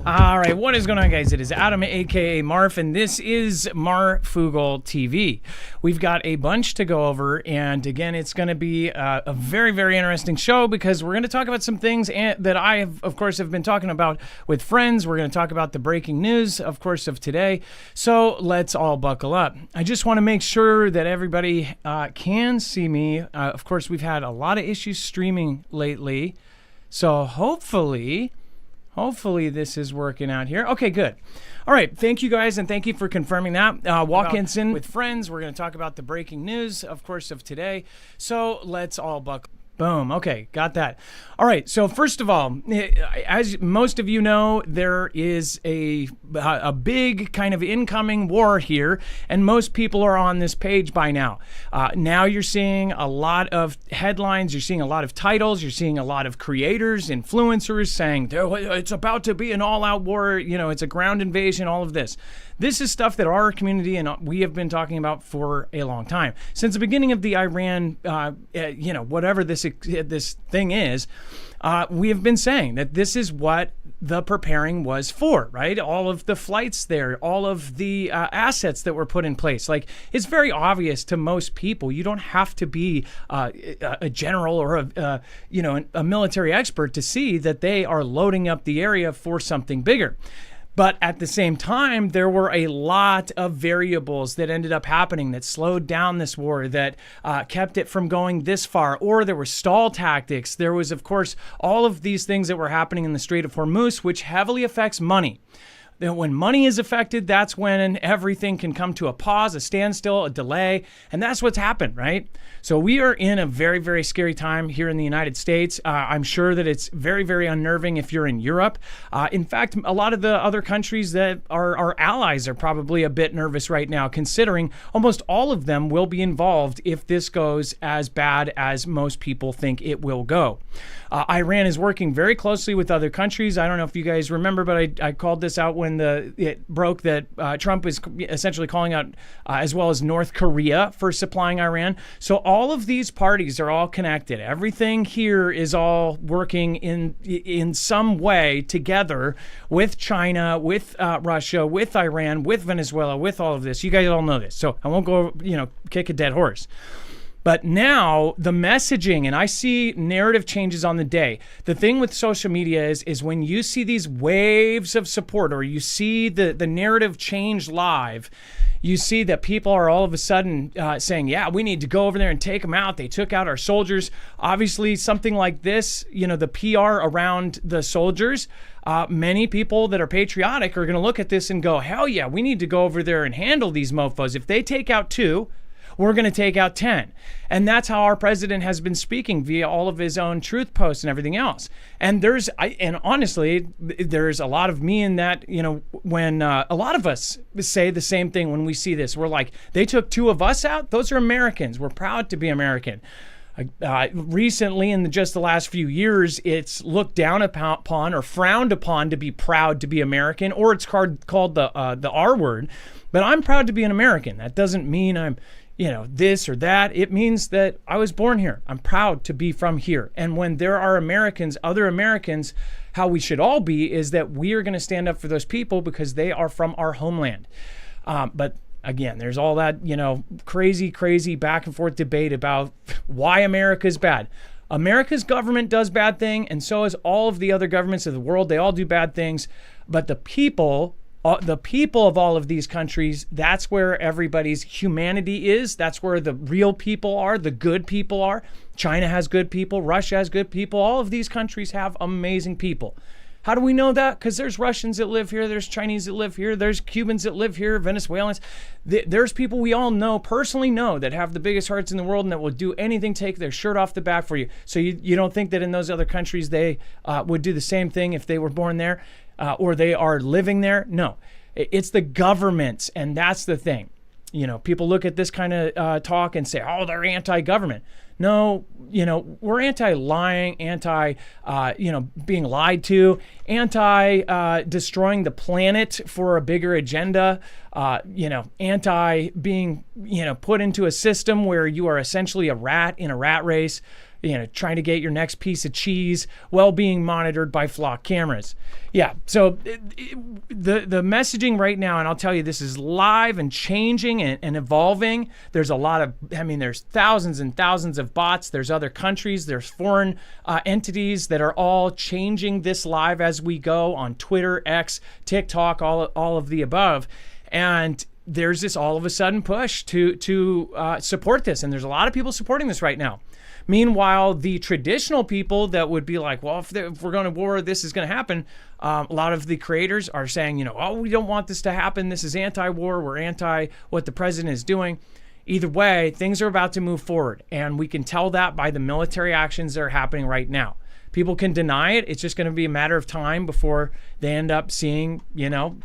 All right, what is going on, guys? It is Adam, aka Marf, and this is Marfoogle TV. We've got a bunch to go over, and again, it's going to be a very, very interesting show because we're going to talk about some things that I, of course, have been talking about with friends. We're going to talk about the breaking news, of course, of today. So let's all buckle up. I just want to make sure that everybody can see me. Of course, we've had a lot of issues streaming lately, so hopefully this is working out here. Okay, good. All right, thank you guys, and thank you for confirming that. Walk-ins with friends. We're going to talk about the breaking news, of course, of today. So let's all buckle. Boom. Okay, got that. All right, so first of all, as most of you know, there is a big kind of incoming war here, and most people are on this page by now. Now you're seeing a lot of headlines, you're seeing a lot of titles, you're seeing a lot of creators, influencers saying, it's about to be an all-out war, it's a ground invasion, all of this. This is stuff that our community and we have been talking about for a long time. Since the beginning of the Iran, whatever this thing is, we have been saying that this is what the preparing was for, right? All of the flights there, all of the assets that were put in place. Like, it's very obvious to most people. You don't have to be a general or a military expert to see that they are loading up the area for something bigger. But at the same time, there were a lot of variables that ended up happening that slowed down this war, that kept it from going this far, or there were stall tactics. There was, of course, all of these things that were happening in the Strait of Hormuz, which heavily affects money. When money is affected, that's when everything can come to a pause, a standstill, a delay, and that's what's happened, right? So we are in a very, very scary time here in the United States. I'm sure that it's very, very unnerving if you're in Europe. In fact, a lot of the other countries that are our allies are probably a bit nervous right now, considering almost all of them will be involved if this goes as bad as most people think it will go. Iran is working very closely with other countries. I don't know if you guys remember, but I called this out when it broke that Trump is essentially calling out as well as North Korea for supplying Iran. So all of these parties are all connected. Everything here is all working in some way together with China, with Russia, with Iran, with Venezuela, with all of this. You guys all know this. So I won't go, kick a dead horse. But now the messaging, and I see narrative changes on the day. The thing with social media is when you see these waves of support, or you see the narrative change live, you see that people are all of a sudden saying, yeah, we need to go over there and take them out. They took out our soldiers. Obviously, something like this, the PR around the soldiers, many people that are patriotic are going to look at this and go, hell yeah, we need to go over there and handle these mofos. If they take out 2, we're going to take out 10. And that's how our president has been speaking via all of his own truth posts and everything else. And honestly, there's a lot of me in that, when a lot of us say the same thing when we see this. We're like, they took 2 of us out? Those are Americans. We're proud to be American. Recently, in just the last few years, it's looked down upon or frowned upon to be proud to be American, or it's called the R word. But I'm proud to be an American. That doesn't mean I'm this or that. It means that I was born here. I'm proud to be from here. And when there are Americans, other Americans, how we should all be is that we are going to stand up for those people because they are from our homeland. But again, there's all that, crazy back and forth debate about why America is bad. America's government does bad things, and so is all of the other governments of the world. They all do bad things. But the people of all of these countries, that's where everybody's humanity is. That's where the real people are, the good people are. China has good people. Russia has good people. All of these countries have amazing people. How do we know that? Because there's Russians that live here. There's Chinese that live here. There's Cubans that live here. Venezuelans. There's people we all personally know, that have the biggest hearts in the world and that will do anything, take their shirt off the back for you. So you don't think that in those other countries they would do the same thing if they were born there? Or they are living there? No, it's the governments, and that's the thing. People look at this kind of talk and say, oh, they're anti-government. No, we're anti-lying, being lied to, destroying the planet for a bigger agenda, anti being, put into a system where you are essentially a rat in a rat race. trying to get your next piece of cheese while being monitored by flock cameras. Yeah, so the messaging right now, and I'll tell you, this is live and changing and evolving. There's a lot of, there's thousands and thousands of bots. There's other countries, there's foreign entities that are all changing this live as we go on Twitter, X, TikTok, all of the above. And there's this all of a sudden push to support this. And there's a lot of people supporting this right now. Meanwhile, the traditional people that would be like, well, if we're going to war, this is going to happen. A lot of the creators are saying, oh, we don't want this to happen. This is anti-war. We're anti what the president is doing. Either way, things are about to move forward. And we can tell that by the military actions that are happening right now. People can deny it. It's just going to be a matter of time before they end up seeing,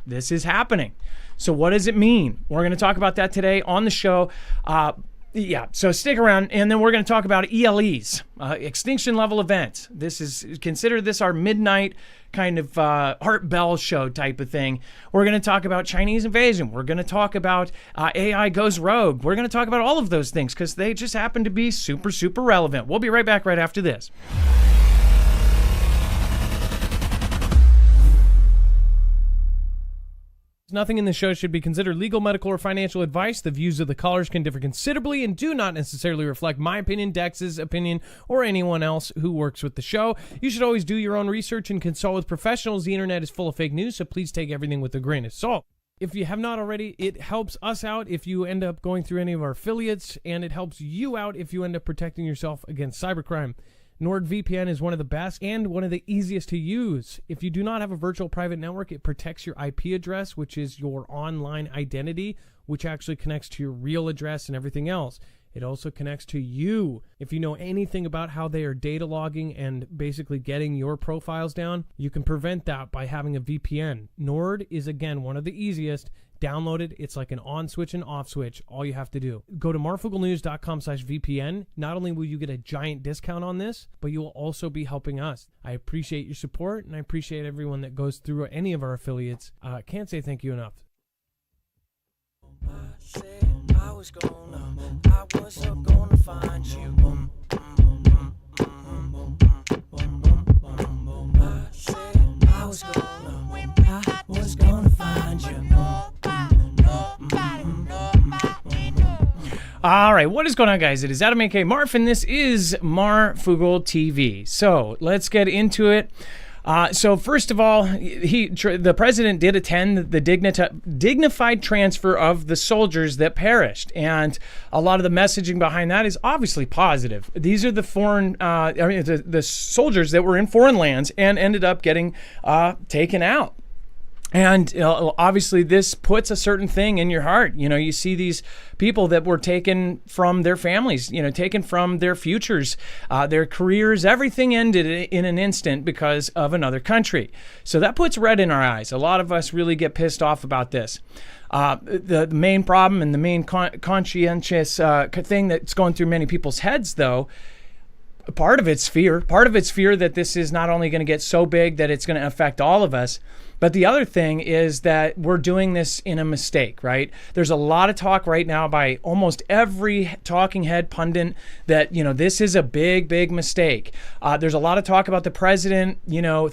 this is happening. So what does it mean? We're going to talk about that today on the show. So stick around, and then we're going to talk about ELEs, extinction level events. Consider this our midnight kind of Art Bell show type of thing. We're going to talk about Chinese invasion. We're going to talk about AI goes rogue. We're going to talk about all of those things because they just happen to be super, super relevant. We'll be right back right after this. Nothing in this show should be considered legal, medical, or financial advice. The views of the callers can differ considerably and do not necessarily reflect my opinion, Dex's opinion, or anyone else who works with the show. You should always do your own research and consult with professionals. The internet is full of fake news, so please take everything with a grain of salt. If you have not already, it helps us out if you end up going through any of our affiliates, and it helps you out if you end up protecting yourself against cybercrime. NordVPN is one of the best and one of the easiest to use. If you do not have a virtual private network, it protects your IP address, which is your online identity, which actually connects to your real address and everything else. It also connects to you. If you know anything about how they are data logging and basically getting your profiles down, you can prevent that by having a VPN. Nord is, again, one of the easiest. Download it. It's like an on switch and off switch. All you have to do. Go to marfooglenews.com/VPN. Not only will you get a giant discount on this, but you will also be helping us. I appreciate your support, and I appreciate everyone that goes through any of our affiliates. Can't say thank you enough. I was gonna find you. I was gonna find you. All right, what is going on, guys? It is Adam aka Marf, and this is Marfoogle TV. So let's get into it. So first of all, the president did attend the dignified transfer of the soldiers that perished, and a lot of the messaging behind that is obviously positive. These are the the soldiers that were in foreign lands and ended up getting taken out. And obviously this puts a certain thing in your heart. You see these people that were taken from their families, taken from their futures, their careers, everything ended in an instant because of another country. So that puts red in our eyes. A lot of us really get pissed off about this. The main problem and the main conscientious thing that's going through many people's heads, though, part of it's fear that this is not only going to get so big that it's going to affect all of us, but the other thing is that we're doing this in a mistake, right? There's a lot of talk right now by almost every talking head pundit that, this is a big, big mistake. There's a lot of talk about the president,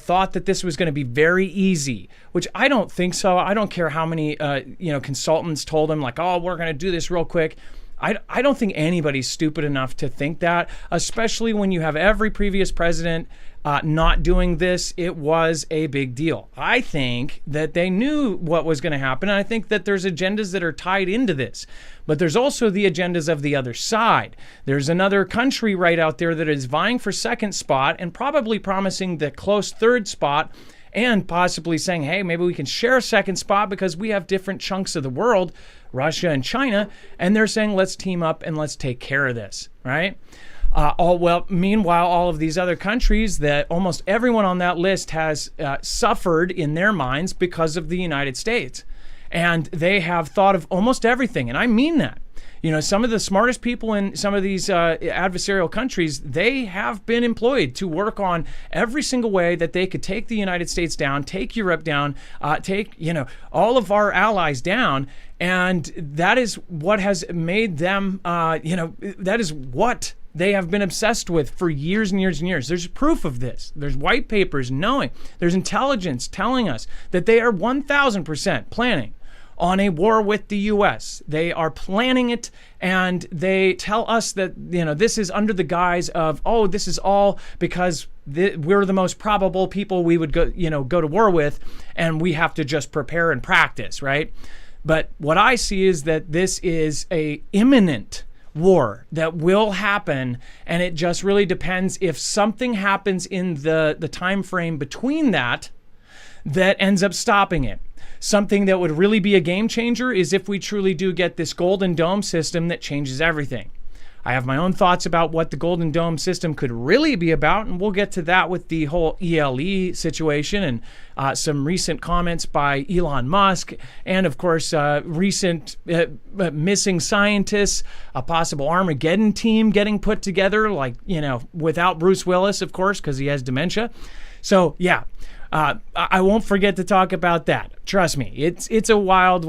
thought that this was going to be very easy, which I don't think so. I don't care how many, consultants told him like, oh, we're going to do this real quick. I don't think anybody's stupid enough to think that, especially when you have every previous president not doing this. It was a big deal. I think that they knew what was going to happen, and I think that there's agendas that are tied into this. But there's also the agendas of the other side. There's another country right out there that is vying for second spot and probably promising the close third spot, and possibly saying, hey, maybe we can share a second spot because we have different chunks of the world, Russia and China, and they're saying, let's team up and let's take care of this, right? Meanwhile, all of these other countries that almost everyone on that list has suffered in their minds because of the United States. And they have thought of almost everything, and I mean that. Some of the smartest people in some of these adversarial countries, they have been employed to work on every single way that they could take the United States down, take Europe down, take, all of our allies down. And that is what has made them, that is what they have been obsessed with for years and years and years. There's proof of this. There's white papers knowing. There's intelligence telling us that they are 1,000% planning on a war with the U.S. They are planning it, and they tell us that, this is under the guise of, this is all because we're the most probable people we would go to war with, and we have to just prepare and practice, right? But what I see is that this is a imminent war that will happen, and it just really depends if something happens in the time frame between that ends up stopping it. Something that would really be a game changer is if we truly do get this Golden Dome system that changes everything. I have my own thoughts about what the Golden Dome system could really be about, and we'll get to that with the whole ELE situation and some recent comments by Elon Musk, and of course recent missing scientists, a possible Armageddon team getting put together, without Bruce Willis, of course, because he has dementia. So yeah. I won't forget to talk about that. Trust me, it's a wild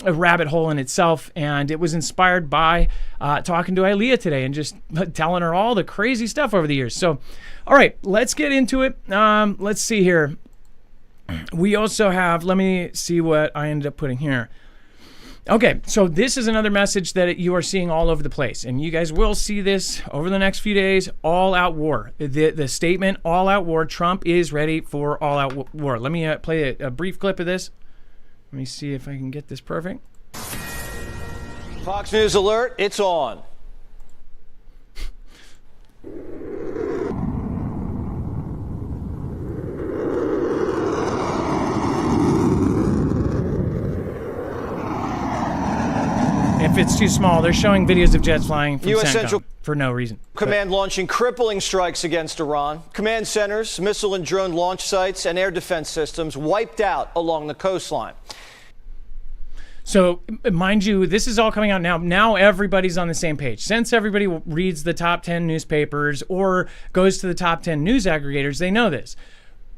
a rabbit hole in itself, and it was inspired by talking to Ilea today and just telling her all the crazy stuff over the years. So, all right, let's get into it. Let's see here. We also have, let me see what I ended up putting here. Okay, so this is another message that you are seeing all over the place, and you guys will see this over the next few days. All-out war. The statement, all-out war. Trump is ready for all-out war. Let me play a brief clip of this. Let me see if I can get this perfect. Fox News alert, it's on. If it's too small, they're showing videos of jets flying from U.S. CENTCOM Central for no reason. Command launching crippling strikes against Iran. Command centers, missile and drone launch sites, and air defense systems wiped out along the coastline. So, mind you, this is all coming out now. Now everybody's on the same page. Since everybody reads the top 10 newspapers or goes to the top 10 news aggregators, they know this.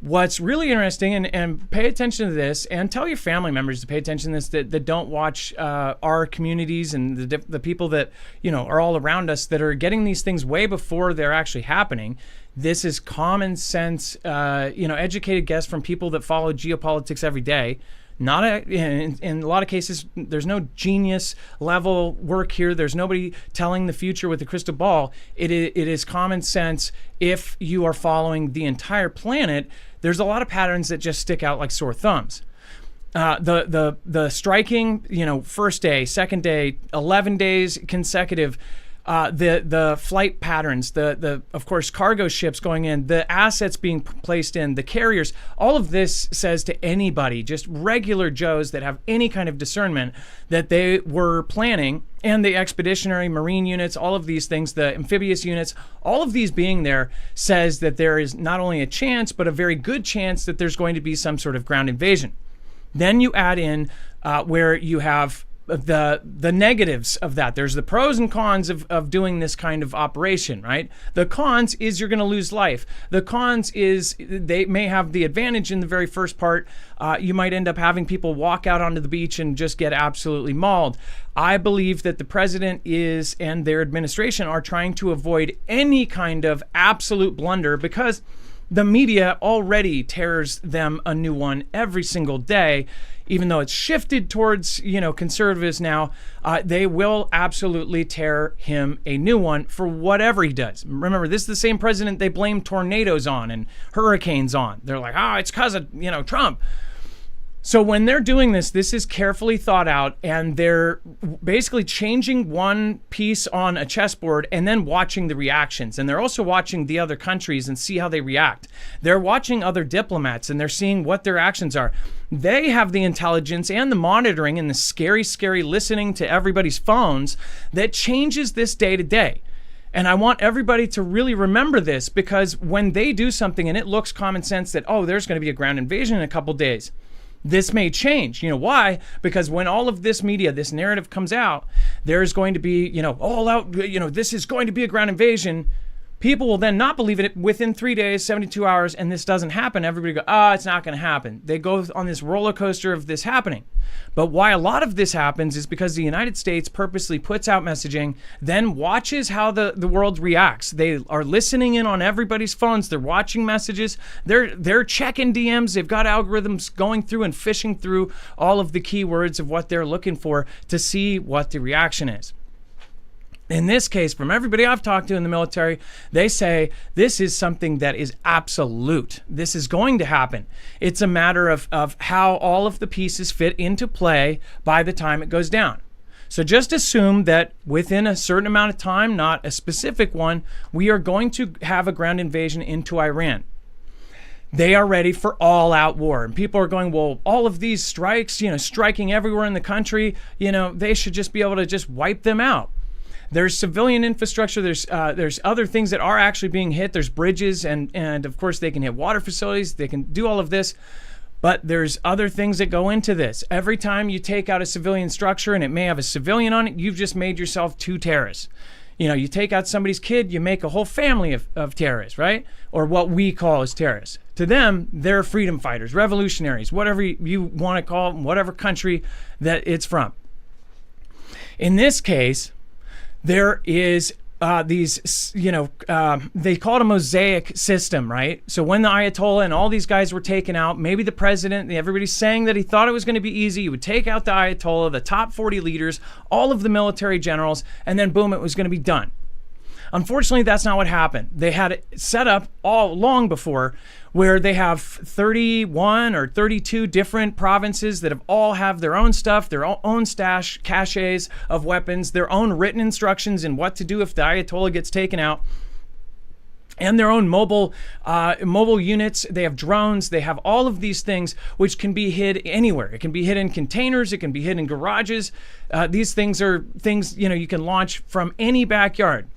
What's really interesting, and pay attention to this, and tell your family members to pay attention to this that don't watch our communities and the people that are all around us that are getting these things way before they're actually happening. This is common sense, educated guess from people that follow geopolitics every day. In a lot of cases, there's no genius level work here. There's nobody telling the future with a crystal ball. It is common sense. If you are following the entire planet, there's a lot of patterns that just stick out like sore thumbs. The striking, first day, second day, 11 days consecutive. The flight patterns, of course, cargo ships going in, the assets being placed in, the carriers, all of this says to anybody, just regular Joes that have any kind of discernment, that they were planning, and the expeditionary marine units, all of these things, the amphibious units, all of these being there says that there is not only a chance, but a very good chance that there's going to be some sort of ground invasion. Then you add in where you have the negatives of that. There's the pros and cons of doing this kind of operation, right? The cons is you're going to lose life. The cons is they may have the advantage in the very first part. You might end up having people walk out onto the beach and just get absolutely mauled. I believe that the president and their administration are trying to avoid any kind of absolute blunder because the media already tears them a new one every single day. Even though it's shifted towards, conservatives now, they will absolutely tear him a new one for whatever he does. Remember, this is the same president they blame tornadoes on and hurricanes on. They're like, it's because of, Trump. So when they're doing this is carefully thought out, and they're basically changing one piece on a chessboard and then watching the reactions. And they're also watching the other countries and see how they react. They're watching other diplomats and they're seeing what their actions are. They have the intelligence and the monitoring and the scary listening to everybody's phones that changes this day to day. And I want everybody to really remember this, because when they do something and it looks common sense that, there's going to be a ground invasion in a couple days, this may change. Why? Because when all of this media, this narrative comes out, there's going to be, all out, this is going to be a ground invasion. People will then not believe it within 3 days, 72 hours, and this doesn't happen. Everybody go, oh, it's not going to happen. They go on this roller coaster of this happening. But why a lot of this happens is because the United States purposely puts out messaging, then watches how the world reacts. They are listening in on everybody's phones. They're watching messages. They're checking DMs. They've got algorithms going through and fishing through all of the keywords of what they're looking for to see what the reaction is. In this case, from everybody I've talked to in the military, they say this is something that is absolute. This is going to happen. It's a matter of how all of the pieces fit into play by the time it goes down. So just assume that within a certain amount of time, not a specific one, we are going to have a ground invasion into Iran. They are ready for all-out war. And people are going, well, all of these strikes, striking everywhere in the country, they should just be able to just wipe them out. There's civilian infrastructure. There's other things that are actually being hit. There's bridges, and of course they can hit water facilities. They can do all of this, but there's other things that go into this. Every time you take out a civilian structure and it may have a civilian on it, you've just made yourself two terrorists. You take out somebody's kid, you make a whole family of terrorists, right? Or what we call as terrorists. To them, they're freedom fighters, revolutionaries, whatever you want to call them, whatever country that it's from. In this case, there is these, they call it a mosaic system, right? So when the Ayatollah and all these guys were taken out, maybe the president, everybody's saying that he thought it was going to be easy. You would take out the Ayatollah, the top 40 leaders, all of the military generals, and then boom, it was going to be done. Unfortunately, that's not what happened. They had it set up all long before where they have 31 or 32 different provinces that all have their own stuff, their own caches of weapons, their own written instructions in what to do if the Ayatollah gets taken out, and their own mobile units. They have drones. They have all of these things which can be hid anywhere. It can be hid in containers. It can be hid in garages. These things are things you can launch from any backyard.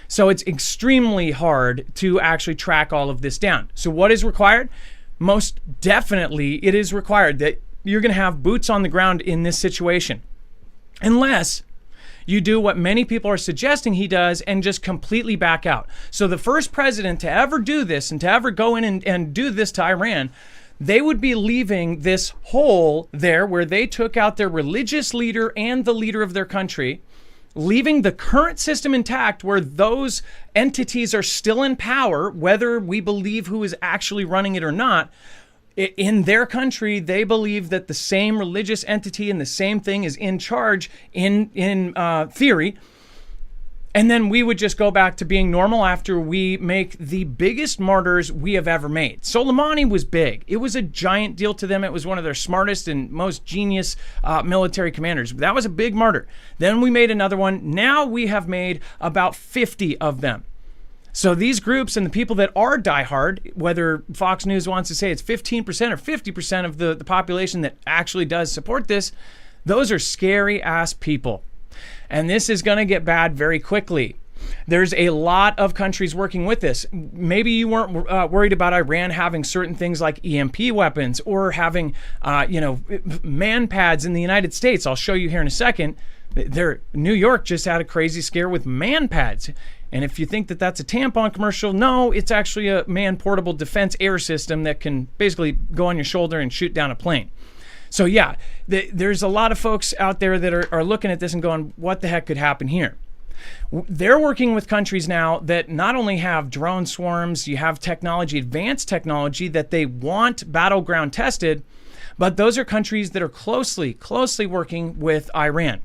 So it's extremely hard to actually track all of this down. So what is required? Most definitely it is required that you're going to have boots on the ground in this situation. Unless you do what many people are suggesting he does and just completely back out. So the first president to ever do this and to ever go in and do this to Iran, they would be leaving this hole there where they took out their religious leader and the leader of their country, leaving the current system intact where those entities are still in power, whether we believe who is actually running it or not. In their country, they believe that the same religious entity and the same thing is in charge in theory. And then we would just go back to being normal after we make the biggest martyrs we have ever made. Soleimani was big. It was a giant deal to them. It was one of their smartest and most genius military commanders. That was a big martyr. Then we made another one. Now we have made about 50 of them. So these groups and the people that are diehard, whether Fox News wants to say it's 15% or 50% of the population that actually does support this, those are scary ass people. And this is going to get bad very quickly. There's a lot of countries working with this. Maybe you weren't worried about Iran having certain things like EMP weapons or having, man pads in the United States. I'll show you here in a second. New York just had a crazy scare with man pads. And if you think that that's a tampon commercial, no, it's actually a man-portable defense air system that can basically go on your shoulder and shoot down a plane. So yeah, there's a lot of folks out there that are looking at this and going, what the heck could happen here? They're working with countries now that not only have drone swarms, you have technology, advanced technology that they want battleground tested, but those are countries that are closely working with Iran.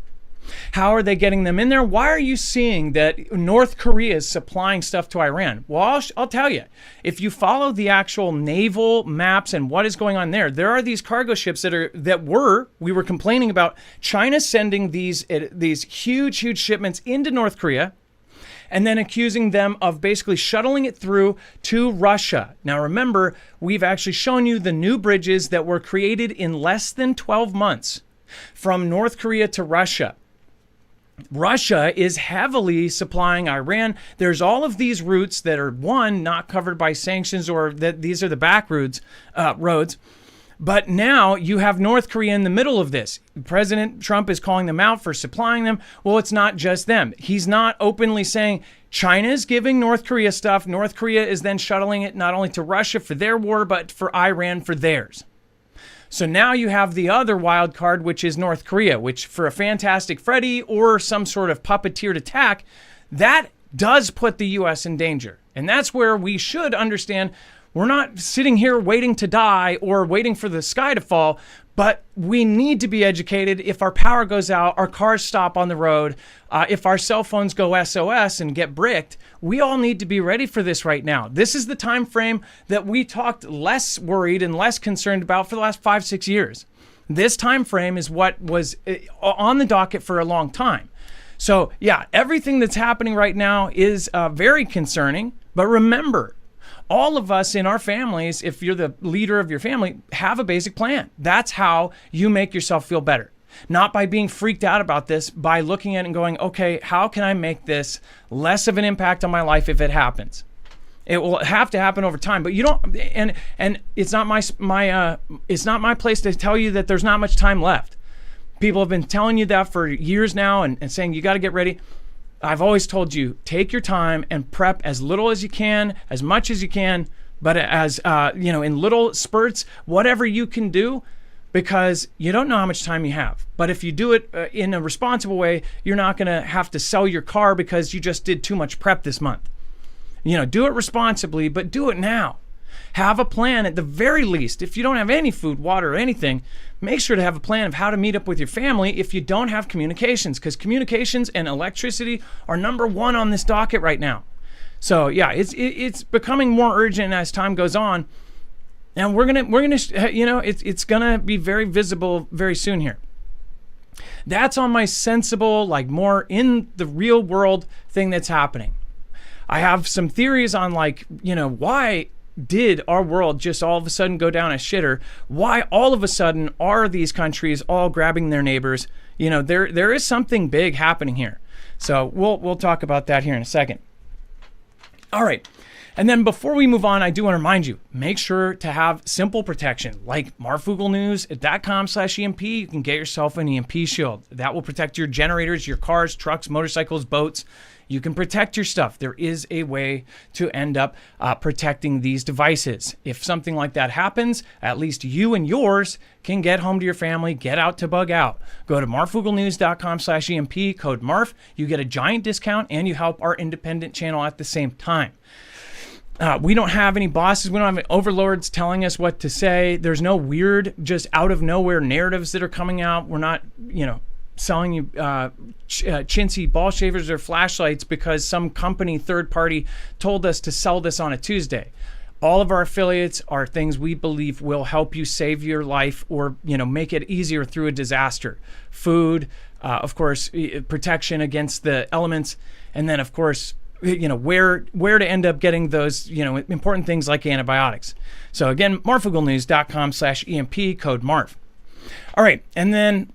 How are they getting them in there? Why are you seeing that North Korea is supplying stuff to Iran? Well, I'll tell you. If you follow the actual naval maps and what is going on there are these cargo ships we were complaining about China sending these huge shipments into North Korea and then accusing them of basically shuttling it through to Russia. Now remember, we've actually shown you the new bridges that were created in less than 12 months from North Korea to Russia. Russia is heavily supplying Iran. There's all of these routes that are, one, not covered by sanctions, or that these are the back roads. But now you have North Korea in the middle of this. President Trump is calling them out for supplying them. Well, it's not just them. He's not openly saying China's giving North Korea stuff. North Korea is then shuttling it not only to Russia for their war, but for Iran for theirs. So now you have the other wild card, which is North Korea, which for a Fantastic Freddy or some sort of puppeteered attack, that does put the U.S. in danger. And that's where we should understand we're not sitting here waiting to die or waiting for the sky to fall, but we need to be educated. If our power goes out, our cars stop on the road, if our cell phones go SOS and get bricked, we all need to be ready for this right now. This is the time frame that we talked less worried and less concerned about for the last 5-6 years. This time frame is what was on the docket for a long time. So yeah, everything that's happening right now is very concerning, but remember, all of us in our families, if you're the leader of your family, have a basic plan. That's how you make yourself feel better. Not by being freaked out about this, by looking at it and going, okay, how can I make this less of an impact on my life if it happens? It will have to happen over time, but you don't, and it's not it's not my place to tell you that there's not much time left. People have been telling you that for years now and saying you got to get ready. I've always told you, take your time and prep as little as you can, as much as you can, but as, in little spurts, whatever you can do, because you don't know how much time you have. But if you do it in a responsible way, you're not going to have to sell your car because you just did too much prep this month. Do it responsibly, but do it now. Have a plan at the very least. If you don't have any food, water, or anything, make sure to have a plan of how to meet up with your family if you don't have communications, because communications and electricity are number one on this docket right now. So yeah, it's becoming more urgent as time goes on, and we're gonna it's gonna be very visible very soon here. That's on my sensible, more in the real world thing that's happening. I have some theories on why did our world just all of a sudden go down a shitter? Why all of a sudden are these countries all grabbing their neighbors? There is something big happening here. So we'll talk about that here in a second. All right. And then before we move on, I do want to remind you, make sure to have simple protection like marfooglenews.com/EMP. You can get yourself an EMP shield. That will protect your generators, your cars, trucks, motorcycles, boats. You can protect your stuff. There is a way to end up protecting these devices. If something like that happens, at least you and yours can get home to your family, get out to bug out. Go to marfooglenews.com/EMP, code MARF. You get a giant discount and you help our independent channel at the same time. We don't have any bosses. We don't have any overlords telling us what to say. There's no weird, just out of nowhere narratives that are coming out. We're not, selling you chintzy ball shavers or flashlights because some company third party told us to sell this on a Tuesday. All of our affiliates are things we believe will help you save your life or make it easier through a disaster. Food, of course, protection against the elements, and then of course where to end up getting those important things like antibiotics. So again, marfooglenews.com/EMP, code MARF. All right, and then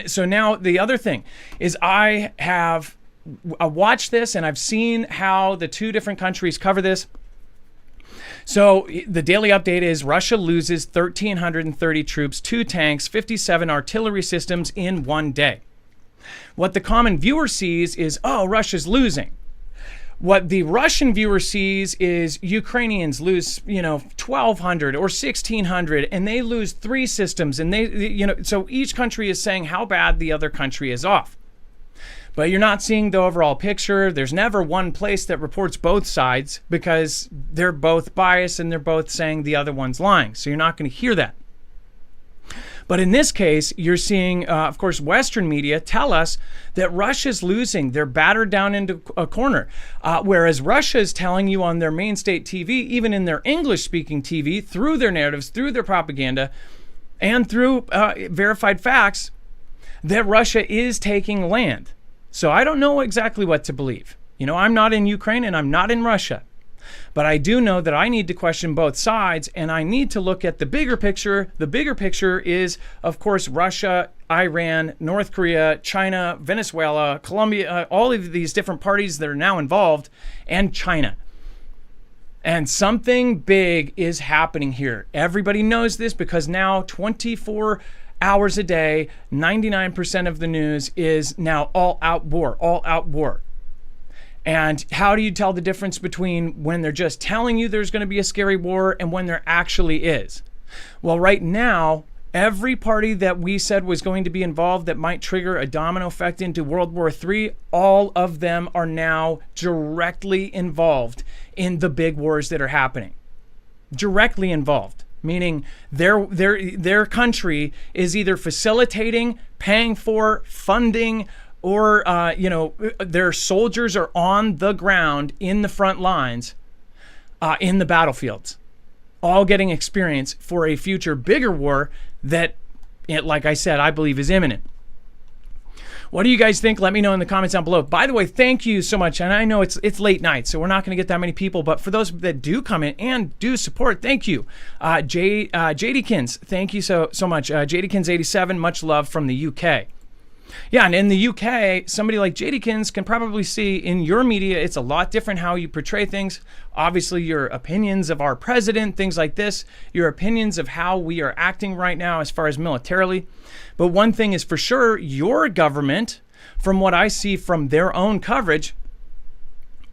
so now the other thing is I watched this and I've seen how the two different countries cover this. So the daily update is Russia loses 1,330 troops, 2 tanks, 57 artillery systems in one day. What the common viewer sees is, Russia's losing. What the Russian viewer sees is Ukrainians lose, 1,200 or 1,600, and they lose 3 systems. And so each country is saying how bad the other country is off. But you're not seeing the overall picture. There's never one place that reports both sides because they're both biased and they're both saying the other one's lying. So you're not going to hear that. But in this case, you're seeing, of course, Western media tell us that Russia's losing. They're battered down into a corner. Whereas Russia is telling you on their main state TV, even in their English-speaking TV, through their narratives, through their propaganda, and through verified facts, that Russia is taking land. So I don't know exactly what to believe. I'm not in Ukraine and I'm not in Russia. But I do know that I need to question both sides and I need to look at the bigger picture. The bigger picture is, of course, Russia, Iran, North Korea, China, Venezuela, Colombia, all of these different parties that are now involved, and China. And something big is happening here. Everybody knows this because now 24 hours a day, 99% of the news is now all out war, all out war. And how do you tell the difference between when they're just telling you there's going to be a scary war and when there actually is? Well, right now, every party that we said was going to be involved that might trigger a domino effect into World War III, all of them are now directly involved in the big wars that are happening. Directly involved, meaning their country is either facilitating, paying for, funding, or their soldiers are on the ground in the front lines, in the battlefields, all getting experience for a future bigger war that, like I said, I believe is imminent. What do you guys think? Let me know in the comments down below. By the way, thank you so much. And I know it's late night, so we're not going to get that many people. But for those that do comment and do support, thank you. JDkins, thank you so much. JDkins87, much love from the UK. Yeah, and in the UK, somebody like JDkins can probably see in your media, it's a lot different how you portray things. Obviously, your opinions of our president, things like this, your opinions of how we are acting right now as far as militarily. But one thing is for sure, your government, from what I see from their own coverage,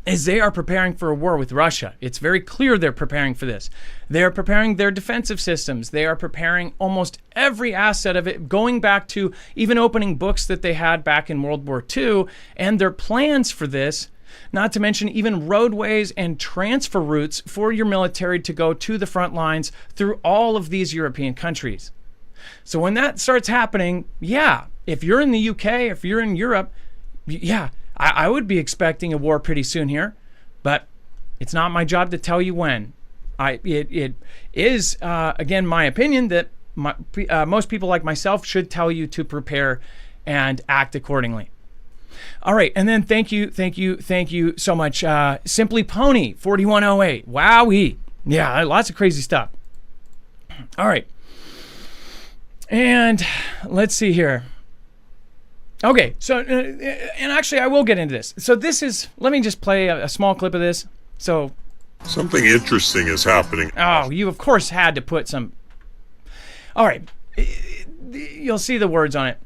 is they are preparing for a war with Russia. It's very clear they're preparing for this. They are preparing their defensive systems. They are preparing almost every asset of it, going back to even opening books that they had back in World War II, and their plans for this, not to mention even roadways and transfer routes for your military to go to the front lines through all of these European countries. So when that starts happening, yeah, if you're in the UK, if you're in Europe, yeah, I would be expecting a war pretty soon here, but it's not my job to tell you when. It is, again, my opinion that most people like myself should tell you to prepare and act accordingly. All right, and then thank you so much. Simply Pony 4108. Wowee. Yeah, lots of crazy stuff. All right. And let's see here. Okay, so, and actually I will get into this. So this is, let me just play a small clip of this. So. Something interesting is happening. Oh, you of course had to put some. All right, you'll see the words on it.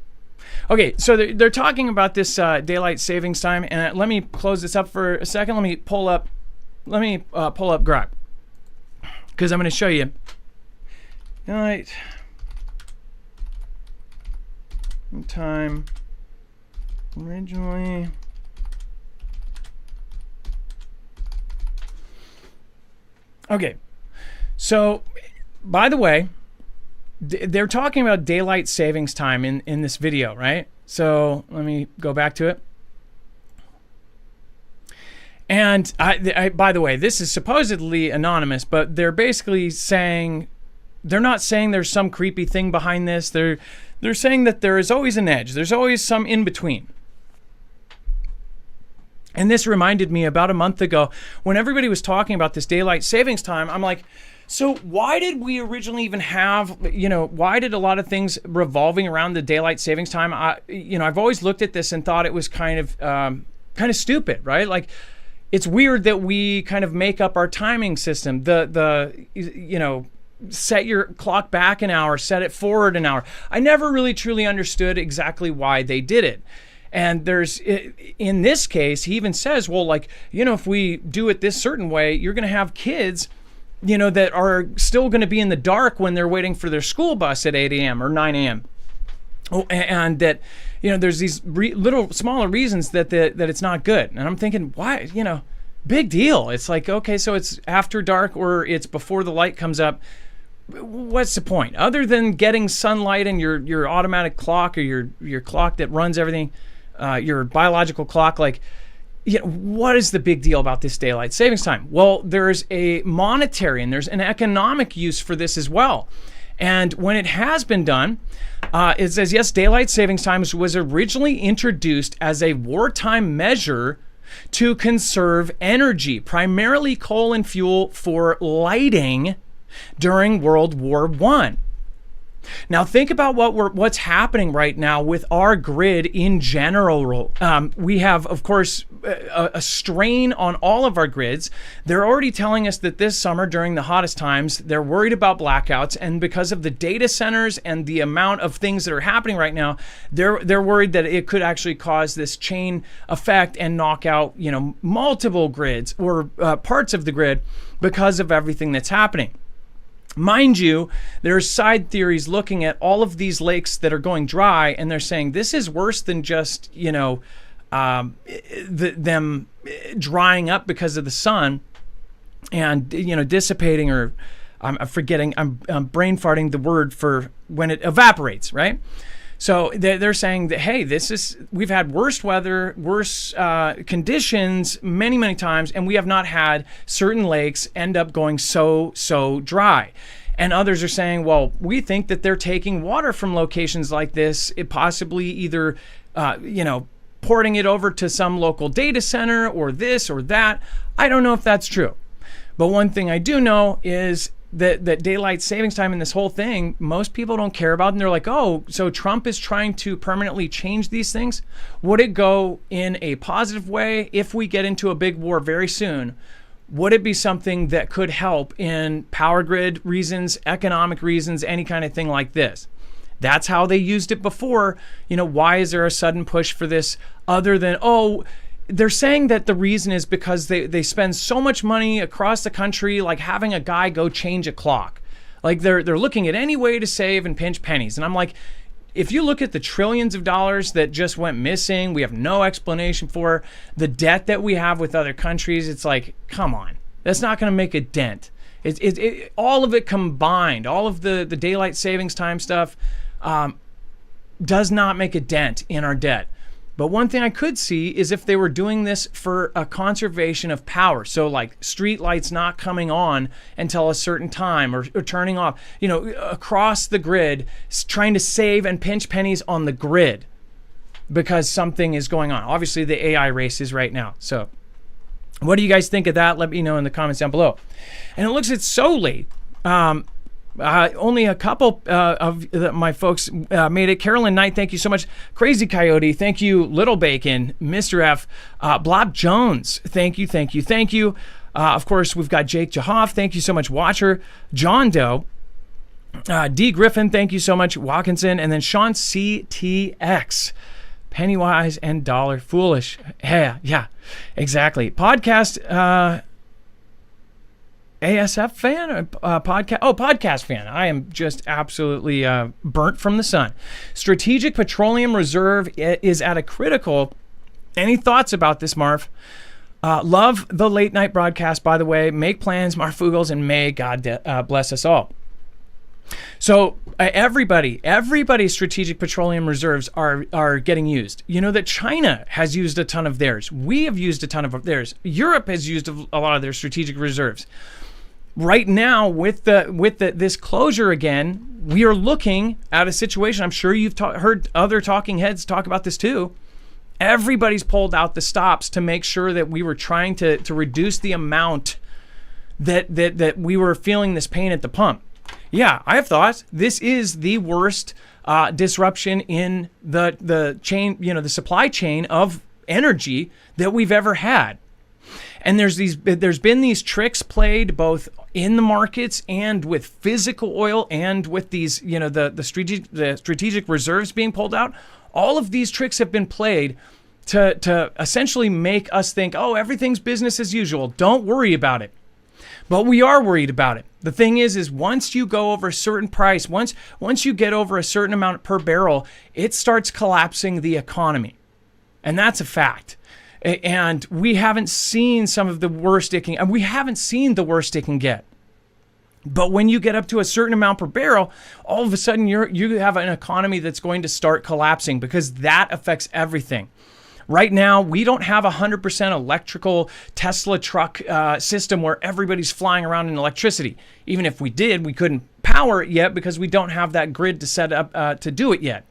Okay, so they're talking about this daylight savings time, and let me close this up for a second. Let me pull up Grok, because I'm going to show you. Daylight time. Originally, okay, so by the way, they're talking about daylight savings time in this video, right? So let me go back to it. And I by the way, this is supposedly anonymous, but they're basically saying, they're not saying there's some creepy thing behind this. They're saying that there is always an edge. There's always some in between. And this reminded me about a month ago when everybody was talking about this daylight savings time. I'm like, so why did we originally even have, why did a lot of things revolving around the daylight savings time? I've always looked at this and thought it was kind of stupid, right? Like, it's weird that we kind of make up our timing system. Set your clock back an hour, set it forward an hour. I never really truly understood exactly why they did it. And in this case, he even says, well, if we do it this certain way, you're going to have kids, that are still going to be in the dark when they're waiting for their school bus at 8 a.m. or 9 a.m. Oh, and that, there's these little smaller reasons that it's not good. And I'm thinking, why, big deal. It's like, okay, so it's after dark or it's before the light comes up. What's the point? Other than getting sunlight and your automatic clock or your clock that runs everything, your biological clock, what is the big deal about this daylight savings time? Well, there's a monetary and there's an economic use for this as well. And when it has been done, it says, yes, daylight savings time was originally introduced as a wartime measure to conserve energy, primarily coal and fuel for lighting during World War I. Now think about what's happening right now with our grid in general. We have, of course, a strain on all of our grids. They're already telling us that this summer, during the hottest times, they're worried about blackouts, and because of the data centers and the amount of things that are happening right now, they're worried that it could actually cause this chain effect and knock out, multiple grids or parts of the grid because of everything that's happening. Mind you, there are side theories looking at all of these lakes that are going dry, and they're saying this is worse than just, them drying up because of the sun and, dissipating, or I'm forgetting, I'm brain farting the word for when it evaporates, right? So they're saying that, hey, we've had worse weather, worse conditions many, many times, and we have not had certain lakes end up going so dry. And others are saying, well, we think that they're taking water from locations like this, it possibly either, porting it over to some local data center or this or that. I don't know if that's true. But one thing I do know is that daylight savings time in this whole thing, most people don't care about. And they're like, oh, so Trump is trying to permanently change these things? Would it go in a positive way if we get into a big war very soon? Would it be something that could help in power grid reasons, economic reasons, any kind of thing like this? That's how they used it before. Why is there a sudden push for this other than, they're saying that the reason is because they spend so much money across the country, like having a guy go change a clock. Like they're looking at any way to save and pinch pennies. And I'm like, if you look at the trillions of dollars that just went missing, we have no explanation for the debt that we have with other countries. It's like, come on, that's not going to make a dent. All of it combined, all of the daylight savings time stuff does not make a dent in our debt. But one thing I could see is if they were doing this for a conservation of power. So like street lights not coming on until a certain time or turning off, across the grid, trying to save and pinch pennies on the grid because something is going on. Obviously the AI race is right now. So what do you guys think of that? Let me know in the comments down below. And it looks it's so late. Only a couple of my folks made it. Carolyn Knight, thank you so much. Crazy Coyote, thank you. Little Bacon, Mr. F, Blob Jones, thank you. Of course, we've got Jake Jahoff, thank you so much. Watcher, John Doe, D. Griffin, thank you so much. Watkinson, and then Sean CTX. Pennywise and Dollar Foolish. Yeah, exactly. Podcast, ASF fan? Podcast fan. I am just absolutely burnt from the sun. Strategic Petroleum Reserve is at a critical. Any thoughts about this, Marv? Love the late night broadcast, by the way. Make plans, Marfoogles, and may God bless us all. So everybody's strategic petroleum reserves are getting used. You know that China has used a ton of theirs. We have used a ton of theirs. Europe has used a lot of their strategic reserves. Right now, with this closure again, we are looking at a situation. I'm sure you've heard other talking heads talk about this too. Everybody's pulled out the stops to make sure that we were trying to reduce the amount that we were feeling this pain at the pump. Yeah, I have thoughts. This is the worst disruption in the chain, the supply chain of energy that we've ever had. And there's been these tricks played both in the markets and with physical oil and with these, the strategic reserves being pulled out. All of these tricks have been played to essentially make us think, oh, everything's business as usual. Don't worry about it. But we are worried about it. The thing is once you go over a certain price, once you get over a certain amount per barrel, it starts collapsing the economy. And that's a fact. And we haven't seen the worst it can get. But when you get up to a certain amount per barrel, all of a sudden you have an economy that's going to start collapsing because that affects everything. Right now, we don't have 100% electrical Tesla truck system where everybody's flying around in electricity. Even if we did, we couldn't power it yet because we don't have that grid to set up to do it yet.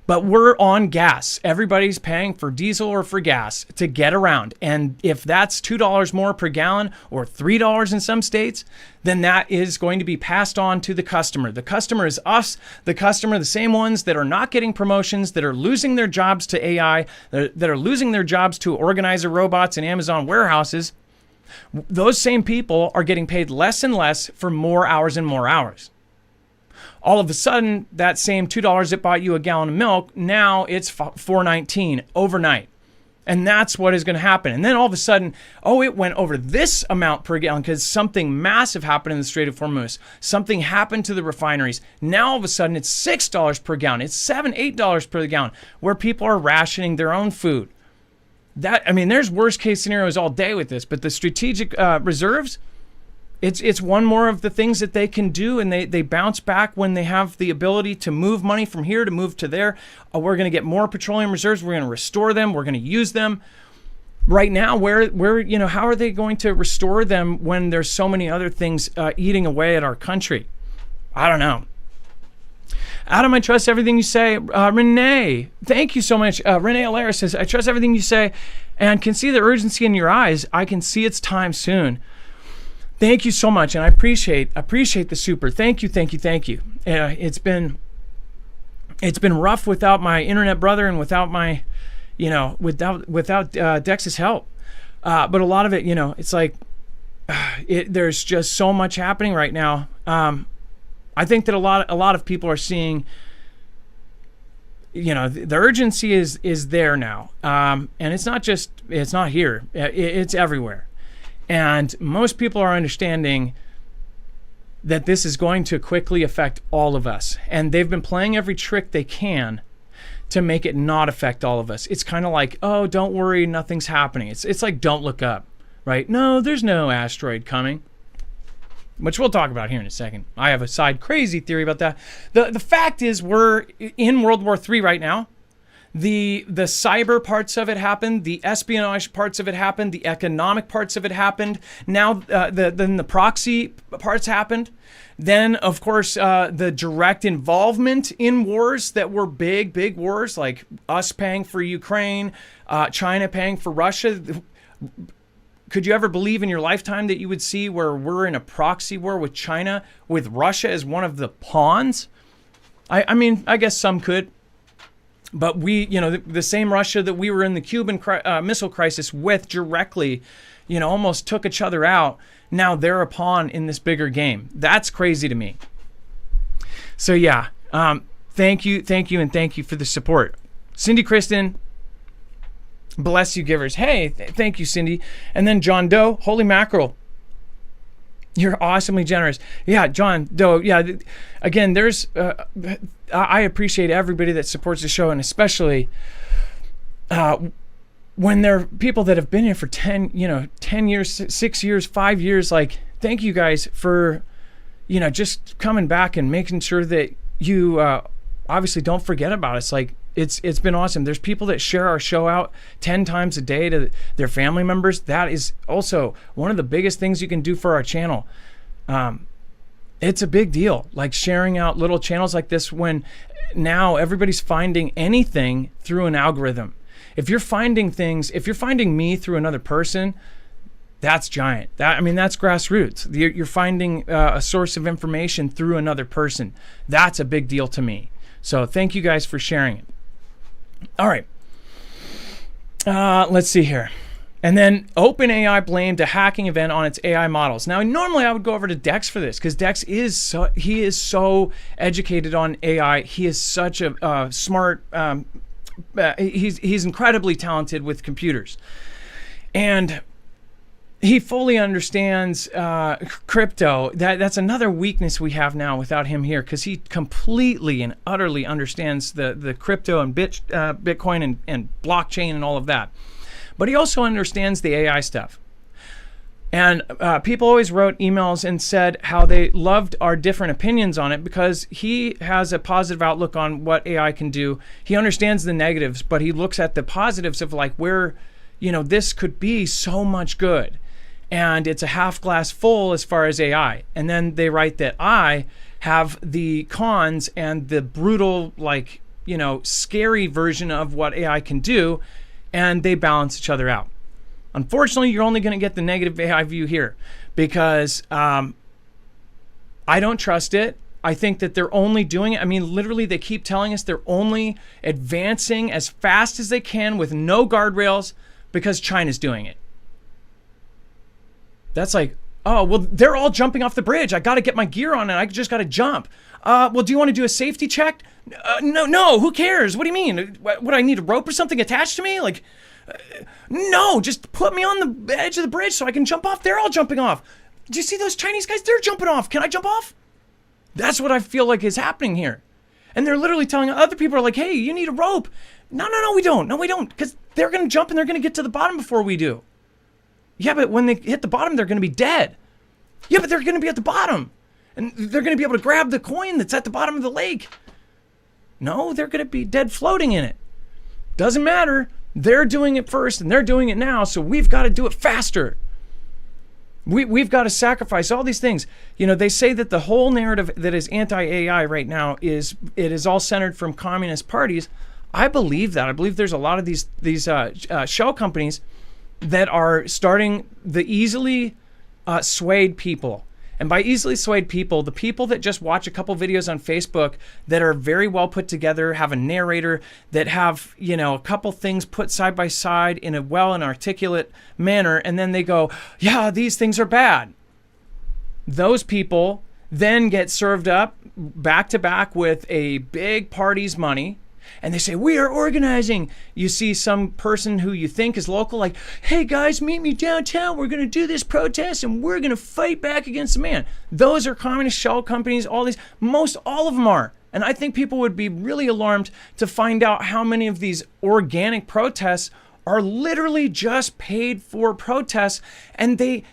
But we're on gas. Everybody's paying for diesel or for gas to get around. And if that's $2 more per gallon or $3 in some states, then that is going to be passed on to the customer. The customer is us, the customer, the same ones that are not getting promotions, that are losing their jobs to AI, that are losing their jobs to organizer robots in Amazon warehouses. Those same people are getting paid less and less for more hours and more hours. All of a sudden, that same $2 that bought you a gallon of milk, now it's $4.19 overnight. And that's what is going to happen. And then all of a sudden, it went over this amount per gallon because something massive happened in the Strait of Hormuz. Something happened to the refineries. Now all of a sudden, it's $6 per gallon. It's $7, $8 per gallon, where people are rationing their own food. There's worst case scenarios all day with this, but the strategic reserves, it's one more of the things that they can do, and they bounce back when they have the ability to move money from here to move to there. We're going to get more petroleum reserves. We're going to restore them. We're going to use them. Right now, how are they going to restore them when there's so many other things eating away at our country? I don't know. Adam, I trust everything you say. Renee, thank you so much. Renee Alaris says, I trust everything you say and can see the urgency in your eyes. I can see it's time soon. Thank you so much, and I appreciate the super. Thank you. It's been rough without my internet brother and without my, without Dex's help. But a lot of it, it's like there's just so much happening right now. I think that a lot of people are seeing, the urgency is there now, and it's not here. It's everywhere. And most people are understanding that this is going to quickly affect all of us. And they've been playing every trick they can to make it not affect all of us. It's kind of like, oh, don't worry, nothing's happening. It's like, don't look up, right? No, there's no asteroid coming, which we'll talk about here in a second. I have a side crazy theory about that. The fact is, we're in World War III right now. The cyber parts of it happened, the espionage parts of it happened, the economic parts of it happened. Now then the proxy parts happened. Then, of course, the direct involvement in wars that were big wars, like us paying for Ukraine, China paying for Russia. Could you ever believe in your lifetime that you would see where we're in a proxy war with China, with Russia as one of the pawns? I guess some could. But we, the same Russia that we were in the Cuban Missile Crisis with directly, almost took each other out. Now they're a pawn in this bigger game. That's crazy to me. So yeah, thank you, and thank you for the support. Cindy Kristen, bless you givers. Hey, thank you, Cindy. And then John Doe, holy mackerel. You're awesomely generous. Yeah, John Doe. Yeah, again, there's. I appreciate everybody that supports the show, and especially when there are people that have been here for 10 years, 6 years, 5 years. Like, thank you guys for, just coming back and making sure that you obviously don't forget about us. Like, it's been awesome. There's people that share our show out 10 times a day to their family members. That is also one of the biggest things you can do for our channel. It's a big deal, like sharing out little channels like this, when now everybody's finding anything through an algorithm. If you're finding me through another person, that's giant. That's grassroots. You're finding a source of information through another person. That's a big deal to me. So thank you guys for sharing it. All right. Let's see here. And then OpenAI blamed a hacking event on its AI models. Now, normally I would go over to Dex for this, because Dex is so educated on AI. He is such a smart. He's incredibly talented with computers, and he fully understands crypto. That's another weakness we have now without him here, because he completely and utterly understands the crypto and Bitcoin and blockchain and all of that. But he also understands the AI stuff. And people always wrote emails and said how they loved our different opinions on it, because he has a positive outlook on what AI can do. He understands the negatives, but he looks at the positives of like where, this could be so much good. And it's a half glass full as far as AI. And then they write that I have the cons and the brutal, like, scary version of what AI can do, and they balance each other out. Unfortunately, you're only going to get the negative AI view here because I don't trust it. I think that they're only doing it. I mean, literally, they keep telling us they're only advancing as fast as they can with no guardrails because China's doing it. That's like, oh, well, they're all jumping off the bridge. I got to get my gear on and I just got to jump. Well, do you want to do a safety check? No, who cares? What do you mean? What, I need a rope or something attached to me? Like, no, just put me on the edge of the bridge so I can jump off. They're all jumping off. Do you see those Chinese guys? They're jumping off. Can I jump off? That's what I feel like is happening here. And they're literally telling other people are like, hey, you need a rope. No, we don't. No, we don't. Because they're going to jump and they're going to get to the bottom before we do. Yeah, but when they hit the bottom, they're going to be dead. Yeah, but they're going to be at the bottom. And they're going to be able to grab the coin that's at the bottom of the lake. No, they're going to be dead floating in it. Doesn't matter. They're doing it first and they're doing it now, so we've got to do it faster. We've got to sacrifice all these things. They say that the whole narrative that is anti-AI right now is all centered from communist parties. I believe that. I believe there's a lot of these shell companies that are starting the easily swayed people. And by easily swayed people, the people that just watch a couple videos on Facebook that are very well put together, have a narrator, that have, a couple things put side by side in a well and articulate manner, and then they go, yeah, these things are bad. Those people then get served up back to back with a big party's money. And they say, we are organizing. You see some person who you think is local, like, hey guys, meet me downtown. We're going to do this protest and we're going to fight back against the man. Those are communist shell companies, all these, most all of them are. And I think people would be really alarmed to find out how many of these organic protests are literally just paid for protests. And the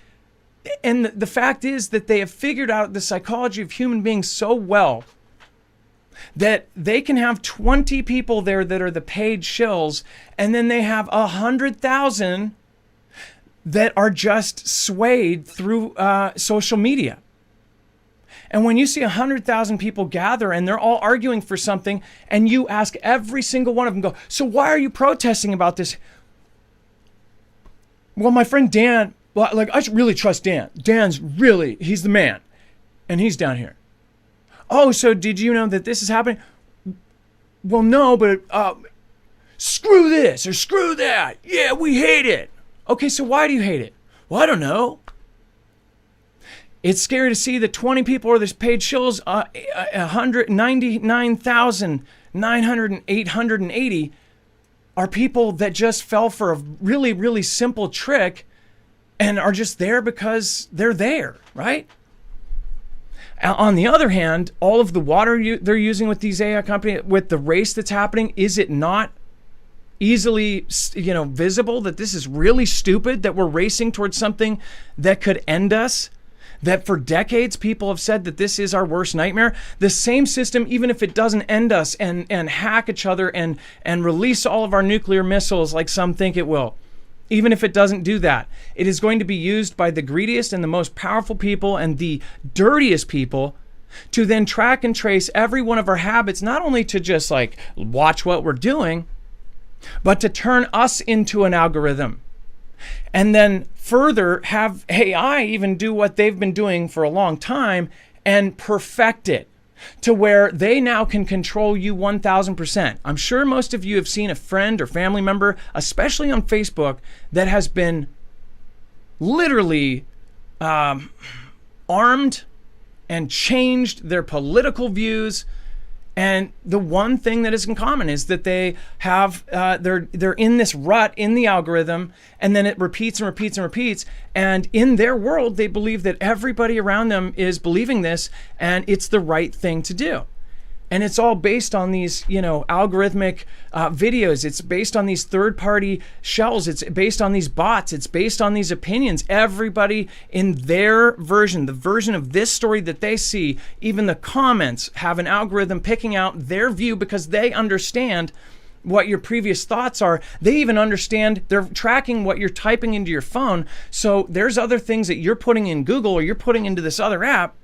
fact is that they have figured out the psychology of human beings so well that they can have 20 people there that are the paid shills, and then they have 100,000 that are just swayed through social media. And when you see 100,000 people gather and they're all arguing for something, and you ask every single one of them, go, so why are you protesting about this? Well, my friend Dan, I really trust Dan. He's the man, and he's down here. Oh, so did you know that this is happening? Well, no, but screw this or screw that. Yeah, we hate it. Okay, so why do you hate it? Well, I don't know. It's scary to see that 20 people are this paid shills, 199,880 are people that just fell for a really, really simple trick and are just there because they're there, right? On the other hand, all of the water they're using with these AI companies, with the race that's happening, is it not easily, visible that this is really stupid, that we're racing towards something that could end us? That for decades, people have said that this is our worst nightmare. The same system, even if it doesn't end us and hack each other and release all of our nuclear missiles like some think it will, even if it doesn't do that, it is going to be used by the greediest and the most powerful people and the dirtiest people to then track and trace every one of our habits, not only to just watch what we're doing, but to turn us into an algorithm. And then further have AI even do what they've been doing for a long time and perfect it to where they now can control you 1,000%. I'm sure most of you have seen a friend or family member, especially on Facebook, that has been literally armed and changed their political views. And the one thing that is in common is that they have they're in this rut in the algorithm, and then it repeats and repeats and repeats. And in their world, they believe that everybody around them is believing this, and it's the right thing to do. And it's all based on these, algorithmic videos. It's based on these third-party shells. It's based on these bots. It's based on these opinions. Everybody in their version, the version of this story that they see, even the comments have an algorithm picking out their view because they understand what your previous thoughts are. They even understand, they're tracking what you're typing into your phone. So there's other things that you're putting in Google or you're putting into this other app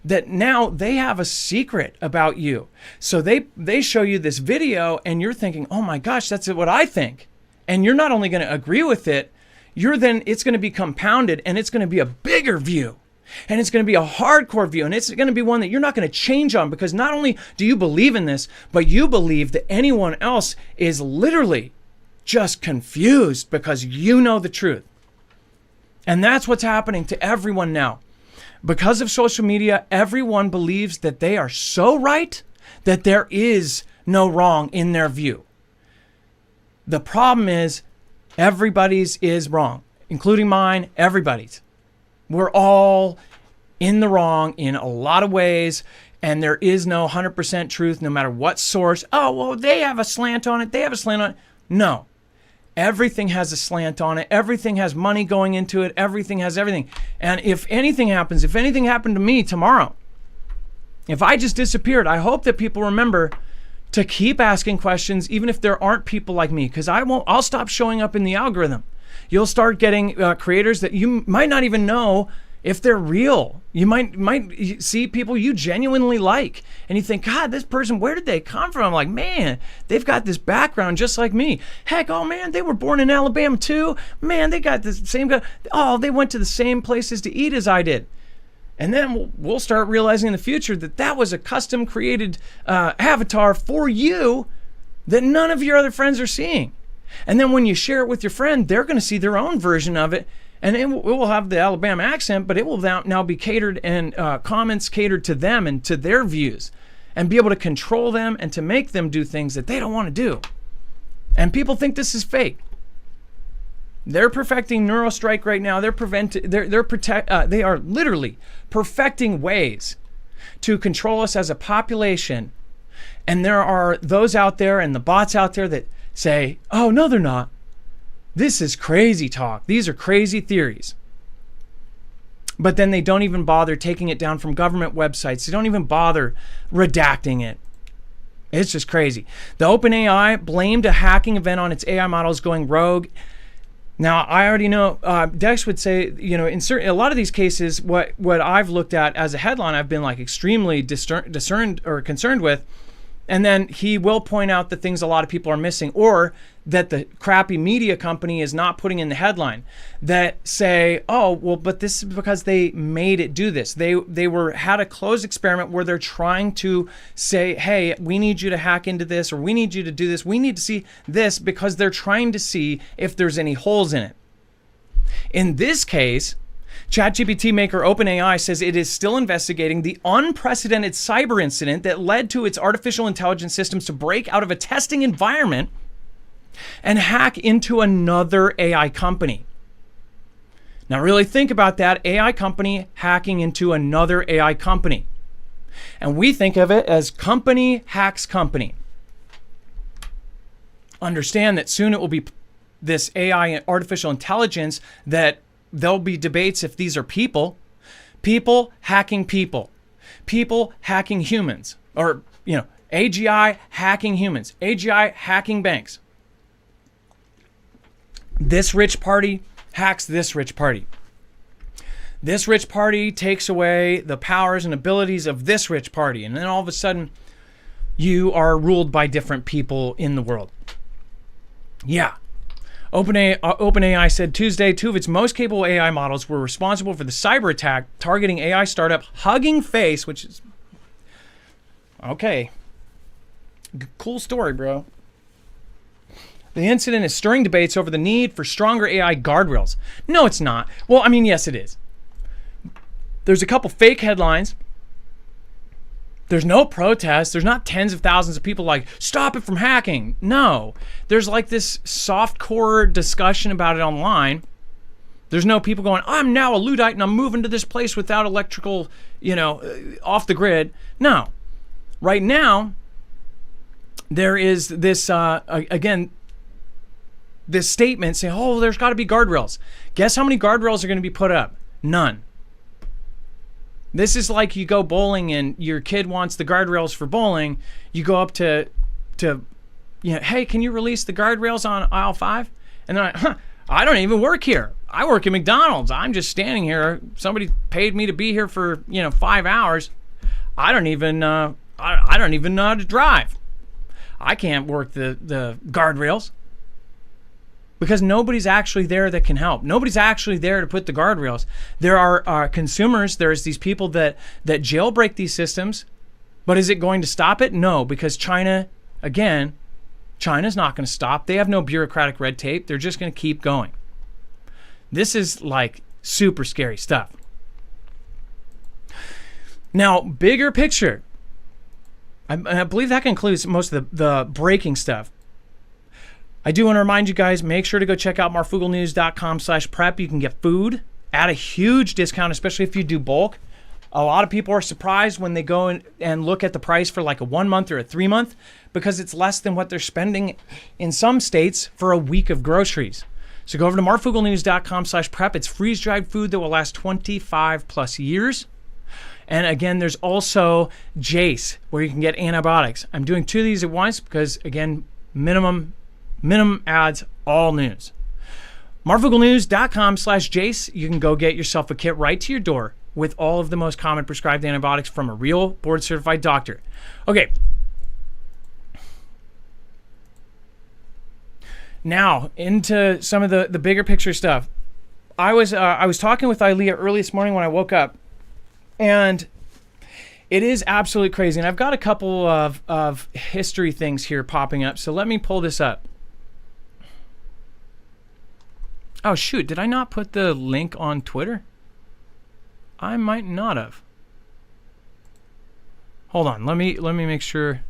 that now they have a secret about you. So they show you this video and you're thinking, oh my gosh, that's what I think. And you're not only going to agree with it, it's going to be compounded and it's going to be a bigger view. And it's going to be a hardcore view. And it's going to be one that you're not going to change on, because not only do you believe in this, but you believe that anyone else is literally just confused because you know the truth. And that's what's happening to everyone now. Because of social media, everyone believes that they are so right that there is no wrong in their view. The problem is everybody's is wrong, including mine, everybody's. We're all in the wrong in a lot of ways, and there is no 100% truth no matter what source. Oh, well, they have a slant on it. They have a slant on it. No. Everything has a slant on it. Everything has money going into it. Everything has everything. And if anything happens, if anything happened to me tomorrow, if I just disappeared, I hope that people remember to keep asking questions, even if there aren't people like me, because I'll stop showing up in the algorithm. You'll start getting creators that you might not even know if they're real. You might see people you genuinely like, and you think, God, this person, where did they come from? I'm like, man, they've got this background just like me. Heck, oh man, they were born in Alabama too. Man, they got the same guy. Oh, they went to the same places to eat as I did. And then we'll start realizing in the future that was a custom created avatar for you that none of your other friends are seeing. And then when you share it with your friend, they're going to see their own version of it. And it will have the Alabama accent, but it will now be catered and comments catered to them and to their views, and be able to control them and to make them do things that they don't want to do. And people think this is fake. They're perfecting NeuroStrike right now. They are literally perfecting ways to control us as a population. And there are those out there and the bots out there that say, oh, no, they're not. This is crazy talk. These are crazy theories. But then they don't even bother taking it down from government websites. They don't even bother redacting it. It's just crazy. The OpenAI blamed a hacking event on its AI models going rogue. Now, I already know, Dex would say, in a lot of these cases, what I've looked at as a headline, I've been like extremely discerned or concerned with. And then he will point out the things a lot of people are missing, or that the crappy media company is not putting in the headline, that say, oh, well, but this is because they made it do this. They had a closed experiment where they're trying to say, hey, we need you to hack into this, or we need you to do this. We need to see this, because they're trying to see if there's any holes in it. In this case, ChatGPT maker OpenAI says it is still investigating the unprecedented cyber incident that led to its artificial intelligence systems to break out of a testing environment and hack into another AI company. Now really think about that. AI company hacking into another AI company. And we think of it as company hacks company. Understand that soon it will be this AI and artificial intelligence that there'll be debates if these are people hacking people hacking humans, or, AGI hacking humans, AGI hacking banks. This rich party hacks this rich party. This rich party takes away the powers and abilities of this rich party. And then all of a sudden, you are ruled by different people in the world. Yeah. OpenAI said Tuesday 2 of its most capable AI models were responsible for the cyber attack targeting AI startup Hugging Face, which is okay. Cool story, bro. The incident is stirring debates over the need for stronger AI guardrails. No, it's not. Well, I mean, yes, it is. There's a couple fake headlines. There's no protests. There's not tens of thousands of people like, stop it from hacking. No. There's like this soft-core discussion about it online. There's no people going, I'm now a Luddite and I'm moving to this place without electrical, off the grid. No. Right now, there is this, this statement saying, oh, there's got to be guardrails. Guess how many guardrails are going to be put up? None. This is like you go bowling and your kid wants the guardrails for bowling. You go up to hey, can you release the guardrails on aisle 5? And they're like, I don't even work here. I work at McDonald's. I'm just standing here. Somebody paid me to be here for 5 hours. I don't even I don't even know how to drive. I can't work the guardrails because nobody's actually there that can help. Nobody's actually there to put the guardrails. There are consumers. There's these people that jailbreak these systems. But is it going to stop it? No, because China's not going to stop. They have no bureaucratic red tape. They're just going to keep going. This is like super scary stuff. Now, bigger picture. I believe that concludes most of the breaking stuff. I do want to remind you guys, make sure to go check out marfooglenews.com/prep. You can get food at a huge discount, especially if you do bulk. A lot of people are surprised when they go and look at the price for like a 1 month or a 3 month because it's less than what they're spending in some states for a week of groceries. So go over to marfooglenews.com/prep. It's freeze-dried food that will last 25 plus years. And again, there's also Jace, where you can get antibiotics. I'm doing 2 of these at once because, again, minimum ads, all news. marfooglenews.com/Jace. You can go get yourself a kit right to your door with all of the most common prescribed antibiotics from a real board-certified doctor. Okay. Now, into some of the bigger picture stuff. I was talking with Ilea early this morning when I woke up, and it is absolutely crazy. And I've got a couple of history things here popping up, so let me pull this up. Oh, shoot. Did I not put the link on Twitter? I might not have. Hold on. Let me make sure.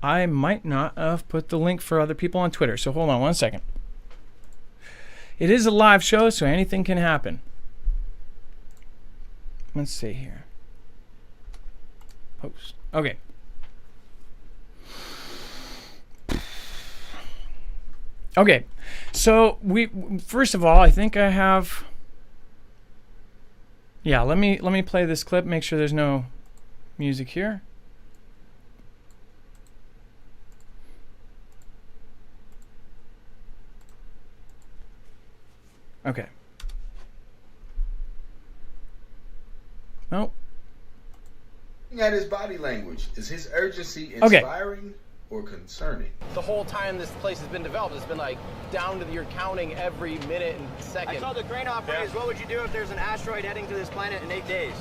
I might not have put the link for other people on Twitter. So hold on 1 second. It is a live show, so anything can happen. Let's see here. Post. Okay. Okay. So first of all, I think I have. Yeah, let me play this clip, make sure there's no music here. Okay. Nope. Looking at his body language, is his urgency inspiring or concerning? The whole time this place has been developed, it's been like down to you're counting every minute and second. I told the crane operators, what would you do if there's an asteroid heading to this planet in 8 days?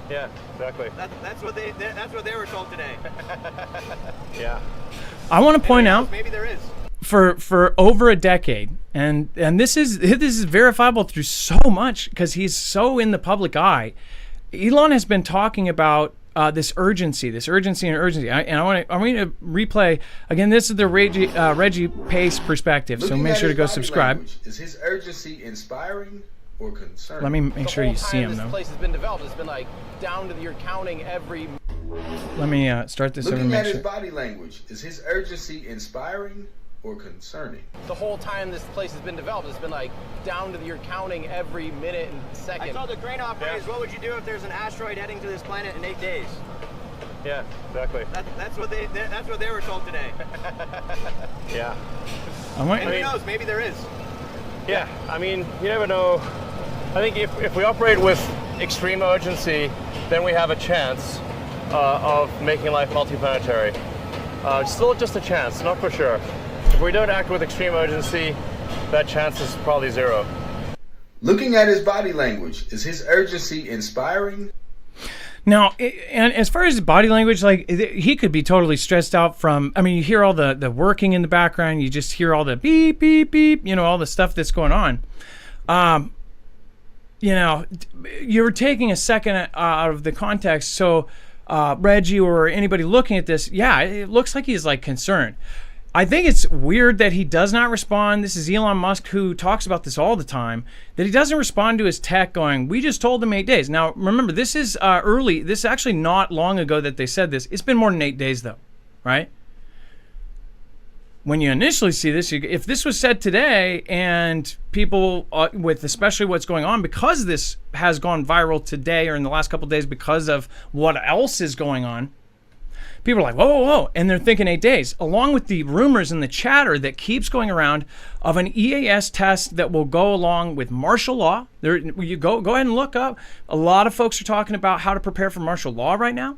Yeah, exactly. That's what they were told today. Yeah. I want to point out maybe there is. For over a decade, and this is verifiable through so much because he's so in the public eye. Elon has been talking about this urgency. I want to replay again. This is the Reggie Pace perspective. So make sure to go subscribe. Language, is his urgency inspiring or concerning? Let me make sure you see him though. This place has been developed, it's been like down to you're counting every. Let me start this over. Looking at his body language, is his urgency inspiring or concerning? The whole time this place has been developed, it's been like down to you're counting every minute and second. I told the crane operators, what would you do if there's an asteroid heading to this planet in 8 days? Yeah, exactly. That's what they were told today. Yeah. Who knows? Maybe there is. Yeah, I mean, you never know. I think if we operate with extreme urgency, then we have a chance of making life multiplanetary. Still just a chance, not for sure. If we don't act with extreme urgency, that chance is probably 0. Looking at his body language, is his urgency inspiring? Now, and as far as his body language, like he could be totally stressed out from. I mean, you hear all the working in the background. You just hear all the beep beep beep. All the stuff that's going on. You're taking a second out of the context. So, Reggie or anybody looking at this, yeah, it looks like he's like concerned. I think it's weird that he does not respond. This is Elon Musk, who talks about this all the time, that he doesn't respond to his tech going, we just told him 8 days. Now, remember, this is early. This is actually not long ago that they said this. It's been more than 8 days, though, right? When you initially see this, if this was said today and people with especially what's going on, because this has gone viral today or in the last couple of days because of what else is going on, People are like, whoa, whoa, whoa. And they're thinking 8 days, along with the rumors and the chatter that keeps going around of an EAS test that will go along with martial law. There, you go ahead and look up. A lot of folks are talking about how to prepare for martial law right now.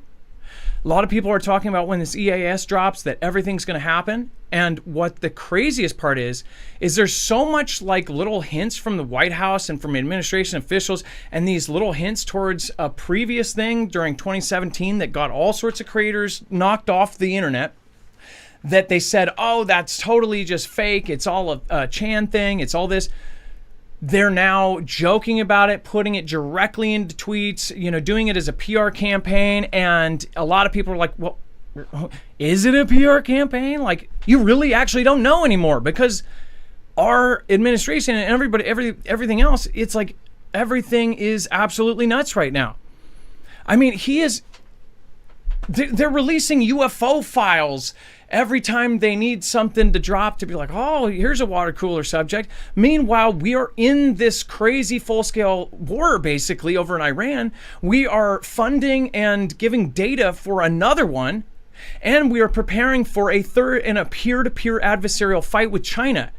A lot of people are talking about when this EAS drops that everything's going to happen. And what the craziest part is there's so much like little hints from the White House and from administration officials and these little hints towards a previous thing during 2017 that got all sorts of creators knocked off the internet, that they said, oh, that's totally just fake. It's all a Chan thing. It's all this. They're now joking about it, putting it directly into tweets, you know, doing it as a PR campaign. And a lot of people are like, well, is it a PR campaign? Like, you really actually don't know anymore, because our administration and everybody, everything else, it's like everything is absolutely nuts right now. I mean, they're releasing UFO files every time they need something to drop to be like, oh, here's a water cooler subject. Meanwhile, we are in this crazy full-scale war, basically, over in Iran. We are funding and giving data for another one. And we are preparing for a third in a peer-to-peer adversarial fight with China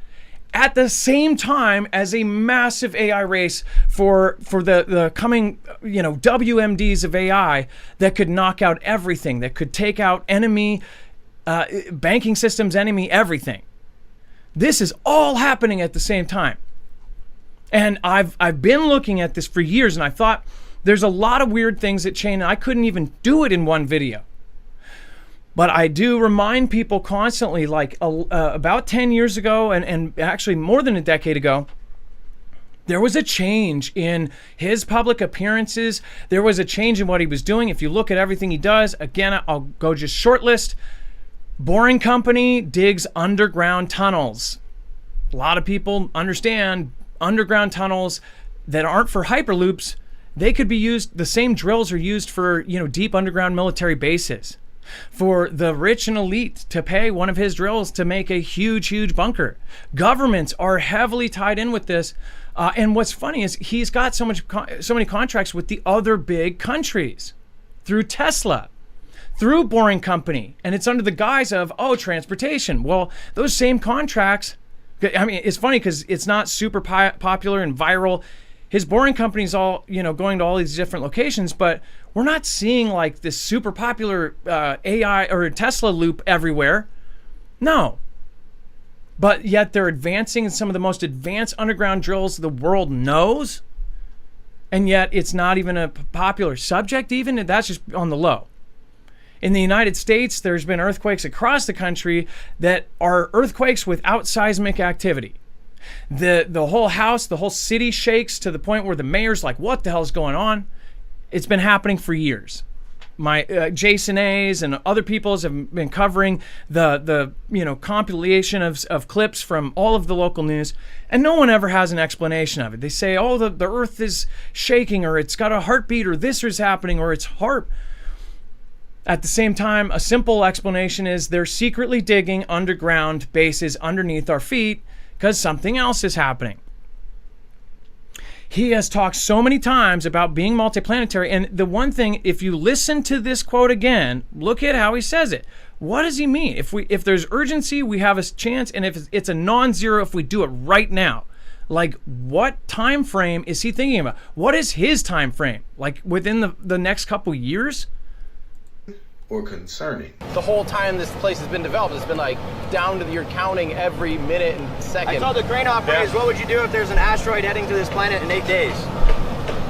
at the same time as a massive AI race for the coming, you know, WMDs of AI that could knock out everything, that could take out enemy banking systems, enemy everything. This is all happening at the same time. And I've been looking at this for years, and I thought there's a lot of weird things that change. I couldn't even do it in one video. But I do remind people constantly, like about 10 years ago, and actually more than a decade ago, there was a change in his public appearances. There was a change in what he was doing. If you look at everything he does, again, I'll go just short list. Boring Company digs underground tunnels. A lot of people understand underground tunnels that aren't for hyperloops. They could be used, the same drills are used for, you know, deep underground military bases. For the rich and elite to pay one of his drills to make a huge, huge bunker. Governments are heavily tied in with this. And what's funny is he's got so many contracts with the other big countries through Tesla, through Boring Company. And it's under the guise of, oh, transportation. Well, those same contracts, I mean, it's funny because it's not super popular and viral. His Boring Company's all, you know, going to all these different locations, but we're not seeing like this super popular AI or Tesla loop everywhere. No. But yet they're advancing in some of the most advanced underground drills the world knows. And yet it's not even a popular subject even. That's just on the low. In the United States, there's been earthquakes across the country that are earthquakes without seismic activity. The whole house, the whole city shakes to the point where the mayor's like, what the hell's going on? It's been happening for years. My Jason A's and other people's have been covering the you know, compilation of clips from all of the local news, and no one ever has an explanation of it. They say, oh, the earth is shaking, or it's got a heartbeat, or this is happening, or it's heart. At the same time, a simple explanation is they're secretly digging underground bases underneath our feet because something else is happening. He has talked so many times about being multiplanetary. And the one thing, if you listen to this quote again, look at how he says it. What does he mean? If there's urgency, we have a chance. And if it's a non-zero, if we do it right now, like what time frame is he thinking about? What is his time frame? Like within the next couple years? Or concerning. The whole time this place has been developed, it's been like down to you're counting every minute and second. I told the crane operators, what would you do if there's an asteroid heading to this planet in 8 days?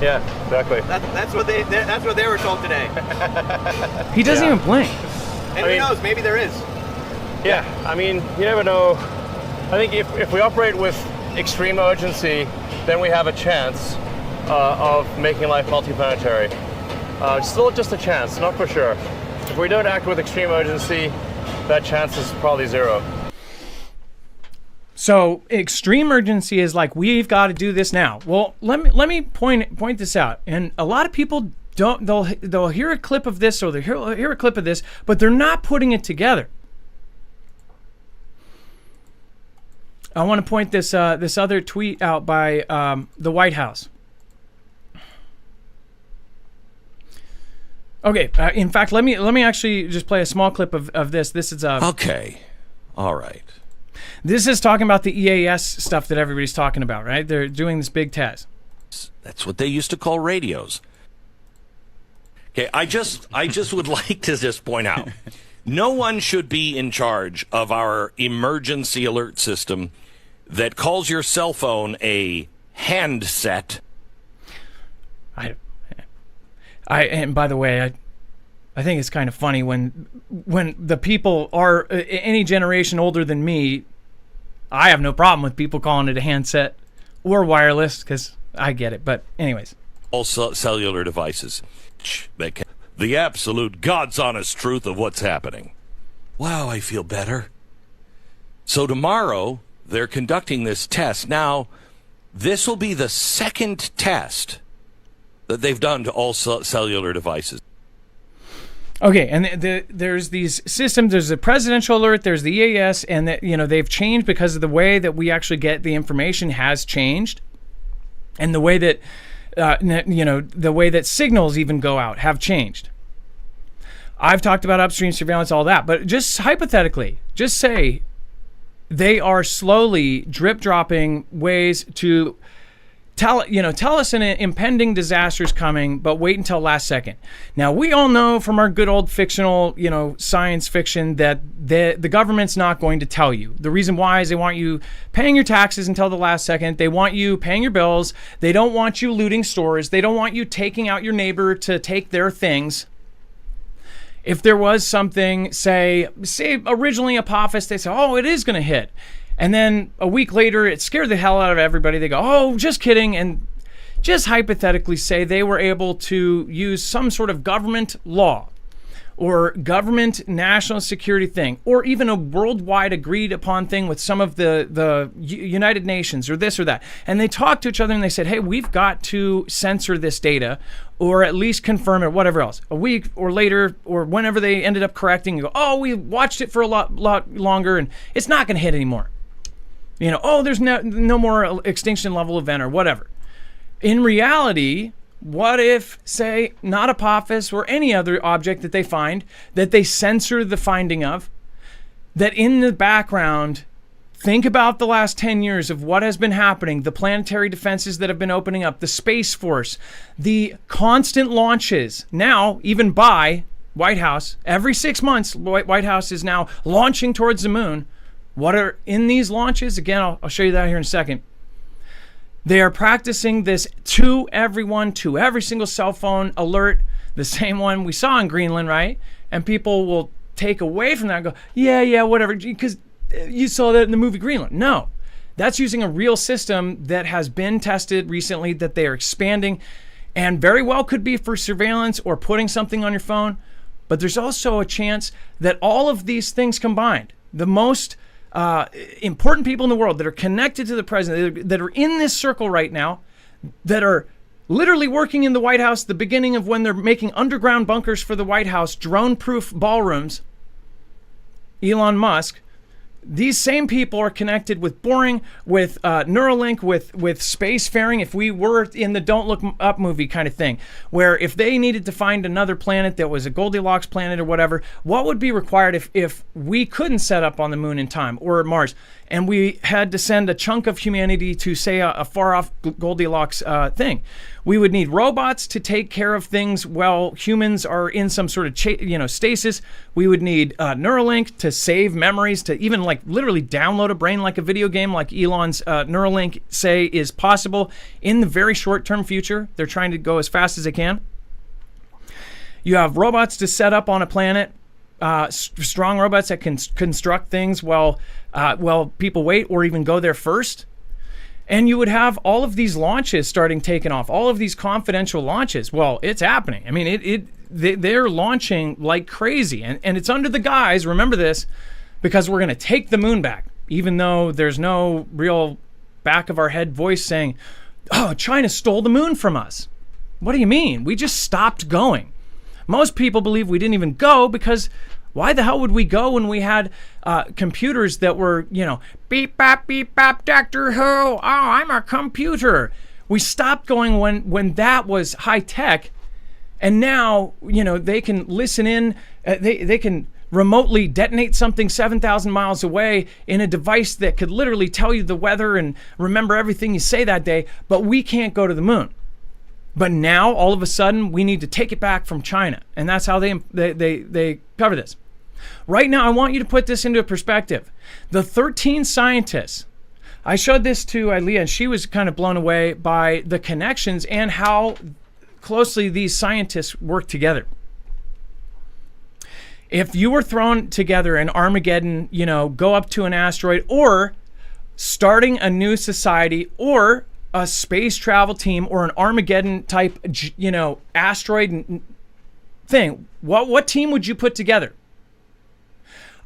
Yeah, exactly. That's what they were told today. He doesn't even blink. And who knows? Maybe there is. Yeah, I mean, you never know. I think if we operate with extreme urgency, then we have a chance of making life multiplanetary. Still just a chance, not for sure. If we don't act with extreme urgency, that chance is probably zero. So extreme urgency is like, we've got to do this now. Well, let me point this out. And a lot of people don't. They'll hear a clip of this, or they'll hear a clip of this, but they're not putting it together. I want to point this other tweet out by the White House. Okay. In fact, let me actually just play a small clip of this. This is Okay. All right. This is talking about the EAS stuff that everybody's talking about, right? They're doing this big test. That's what they used to call radios. Okay, I just would like to just point out, no one should be in charge of our emergency alert system that calls your cell phone a handset. And by the way, I think it's kind of funny when the people are any generation older than me. I have no problem with people calling it a handset or wireless because I get it. But anyways, all cellular devices. The absolute God's honest truth of what's happening. Wow, I feel better. So tomorrow they're conducting this test. Now, this will be the second test that they've done to all cellular devices. Okay, and there's these systems. There's the presidential alert. There's the EAS, and they've changed because of the way that we actually get the information has changed, and the way that the way that signals even go out have changed. I've talked about upstream surveillance, all that, but just hypothetically, just say they are slowly drip dropping ways to tell us an impending disaster is coming, but wait until last second. Now, we all know from our good old fictional, science fiction that the government's not going to tell you. The reason why is they want you paying your taxes until the last second. They want you paying your bills. They don't want you looting stores. They don't want you taking out your neighbor to take their things. If there was something, say originally Apophis, they say, oh, it is going to hit. And then a week later, it scared the hell out of everybody. They go, oh, just kidding. And just hypothetically say they were able to use some sort of government law or government national security thing, or even a worldwide agreed upon thing with some of the United Nations or this or that. And they talked to each other and they said, hey, we've got to censor this data or at least confirm it, whatever else. A week or later or whenever they ended up correcting, you go, oh, we watched it for a lot longer and it's not going to hit anymore. There's no more extinction level event or whatever. In reality, what if, say, not Apophis or any other object that they find, that they censor the finding of, that in the background, think about the last 10 years of what has been happening, the planetary defenses that have been opening up, the Space Force, the constant launches, now even by White House, every 6 months, White House is now launching towards the moon. What are in these launches? Again, I'll show you that here in a second. They are practicing this to everyone, to every single cell phone alert, the same one we saw in Greenland, right? And people will take away from that and go, yeah, whatever, because you saw that in the movie Greenland. No, that's using a real system that has been tested recently, that they are expanding, and very well could be for surveillance or putting something on your phone. But there's also a chance that all of these things combined, the most important people in the world that are connected to the president, that are in this circle right now, that are literally working in the White House, the beginning of when they're making underground bunkers for the White House, drone-proof ballrooms, Elon Musk, these same people are connected with Boring, with Neuralink, with spacefaring. If we were in the Don't Look Up movie kind of thing, where if they needed to find another planet that was a Goldilocks planet or whatever, what would be required if we couldn't set up on the moon in time or Mars, and we had to send a chunk of humanity to, say, a far-off Goldilocks thing? We would need robots to take care of things while humans are in some sort of stasis. We would need Neuralink to save memories, to even literally download a brain like a video game, like Elon's Neuralink say is possible in the very short-term future. They're trying to go as fast as they can. You have robots to set up on a planet, strong robots that can construct things while people wait or even go there first. And you would have all of these launches starting taking off, all of these confidential launches. Well, it's happening. I mean, they're launching like crazy. And it's under the guise, remember this, because we're going to take the moon back, even though there's no real back of our head voice saying, oh, China stole the moon from us. What do you mean? We just stopped going. Most people believe we didn't even go because why the hell would we go when we had computers that were, beep, bop, Doctor Who, oh, I'm a computer. We stopped going when that was high tech, And now, they can listen in, they can remotely detonate something 7,000 miles away in a device that could literally tell you the weather and remember everything you say that day, but we can't go to the moon. But now, all of a sudden, we need to take it back from China. And that's how they cover this. Right now, I want you to put this into perspective. The 13 scientists, I showed this to Ilea, and she was kind of blown away by the connections and how closely these scientists work together. If you were thrown together in Armageddon, go up to an asteroid, or starting a new society, or a space travel team, or an Armageddon type, asteroid thing, what team would you put together?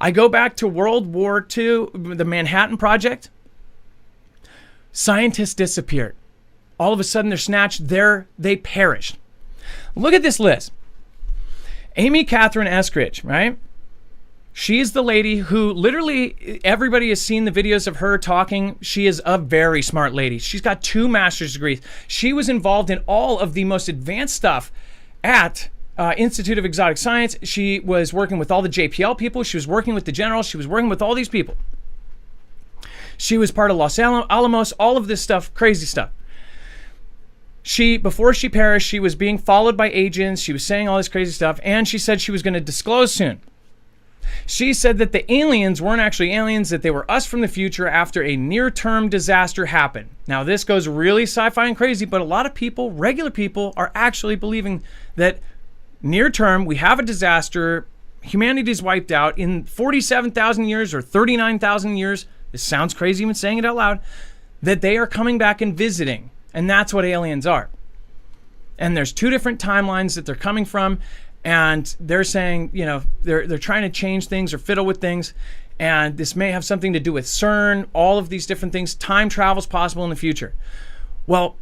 I go back to World War II, the Manhattan Project. Scientists disappeared. All of a sudden, they're snatched. They perished. Look at this list. Amy Catherine Eskridge, right? She's the lady who literally everybody has seen the videos of her talking. She is a very smart lady. She's got 2 master's degrees. She was involved in all of the most advanced stuff at Institute of Exotic Science. She was working with all the JPL people. She was working with the generals. She was working with all these people. She was part of Los Alamos, all of this stuff, crazy stuff. Before she perished, she was being followed by agents. She was saying all this crazy stuff, and she said she was going to disclose soon. She said that the aliens weren't actually aliens, that they were us from the future after a near-term disaster happened. Now, this goes really sci-fi and crazy, but a lot of people, regular people, are actually believing that near-term, we have a disaster, humanity's wiped out in 47,000 years or 39,000 years. This sounds crazy even saying it out loud, that they are coming back and visiting. And that's what aliens are. And there's 2 different timelines that they're coming from. And they're saying, they're trying to change things or fiddle with things. And this may have something to do with CERN, all of these different things. Time travel is possible in the future. Well,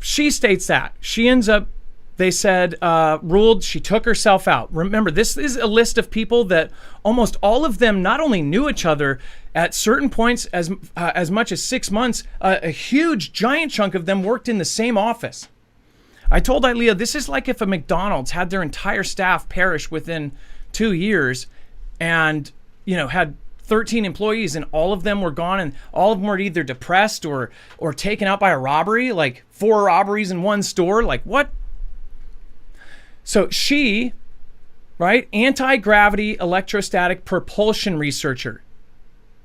she states that. She ends up, they said, ruled she took herself out. Remember, this is a list of people that almost all of them not only knew each other at certain points as much as 6 months, a huge giant chunk of them worked in the same office. I told Ilea, this is like if a McDonald's had their entire staff perish within 2 years and, had 13 employees and all of them were gone and all of them were either depressed or taken out by a robbery, like 4 robberies in one store. Like, what? So she, right, anti-gravity electrostatic propulsion researcher.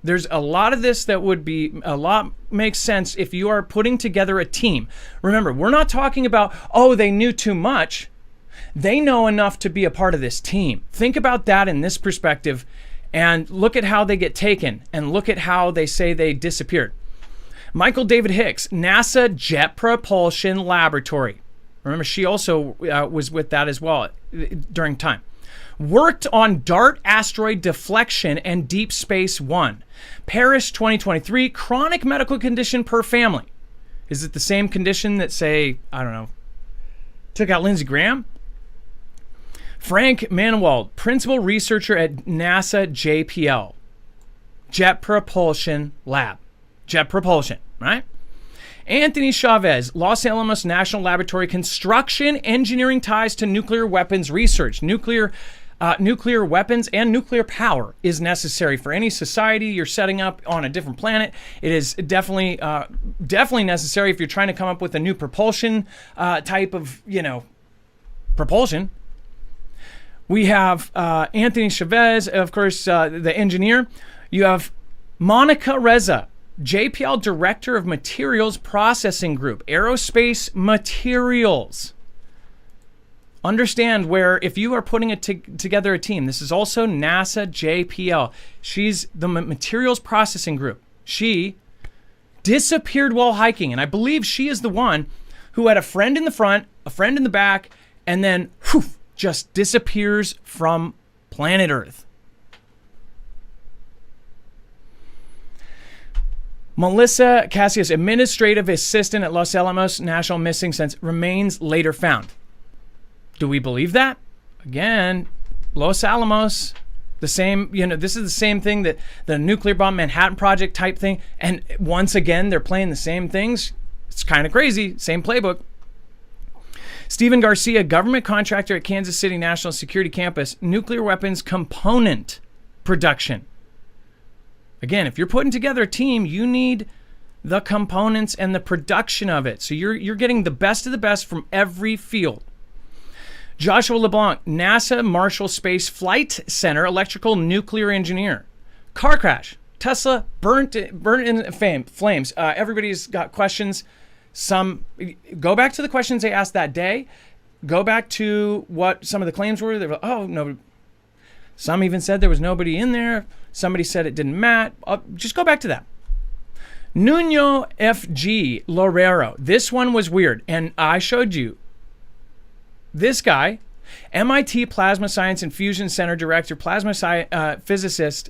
There's a lot of this that would be a lot makes sense if you are putting together a team. Remember, we're not talking about, they knew too much. They know enough to be a part of this team. Think about that in this perspective and look at how they get taken and look at how they say they disappeared. Michael David Hicks, NASA Jet Propulsion Laboratory. Remember, she also was with that as well during time. Worked on DART asteroid deflection and Deep Space One. Paris 2023, chronic medical condition per family. Is it the same condition that, say, took out Lindsey Graham? Frank Manwald, principal researcher at NASA JPL, Jet Propulsion Lab. Jet Propulsion, right? Anthony Chavez, Los Alamos National Laboratory, construction engineering ties to nuclear weapons research. Nuclear weapons and nuclear power is necessary for any society you're setting up on a different planet. It is definitely necessary if you're trying to come up with a new propulsion type of, propulsion. We have Anthony Chavez, of course, the engineer. You have Monica Reza, JPL Director of Materials Processing Group, Aerospace Materials. Understand where, if you are putting together a team, this is also NASA JPL. She's the Materials Processing Group. She disappeared while hiking, and I believe she is the one who had a friend in the front, a friend in the back, and then just disappears from planet Earth. Melissa Cassius, administrative assistant at Los Alamos National Missing Since, remains later found. Do we believe that? Again, Los Alamos, the same, this is the same thing that the nuclear bomb Manhattan Project type thing. And once again, they're playing the same things. It's kind of crazy. Same playbook. Stephen Garcia, government contractor at Kansas City National Security Campus, nuclear weapons component production. Again, if you're putting together a team, you need the components and the production of it. So you're getting the best of the best from every field. Joshua LeBlanc, NASA Marshall Space Flight Center electrical nuclear engineer. Car crash. Tesla burnt in flames. Everybody's got questions. Some go back to the questions they asked that day. Go back to what some of the claims were. They were, oh, no. Some even said there was nobody in there. Somebody said it didn't matter. Just go back to that. Nuno F.G. Lorero. This one was weird. And I showed you this guy, MIT Plasma Science and Fusion Center Director, plasma physicist,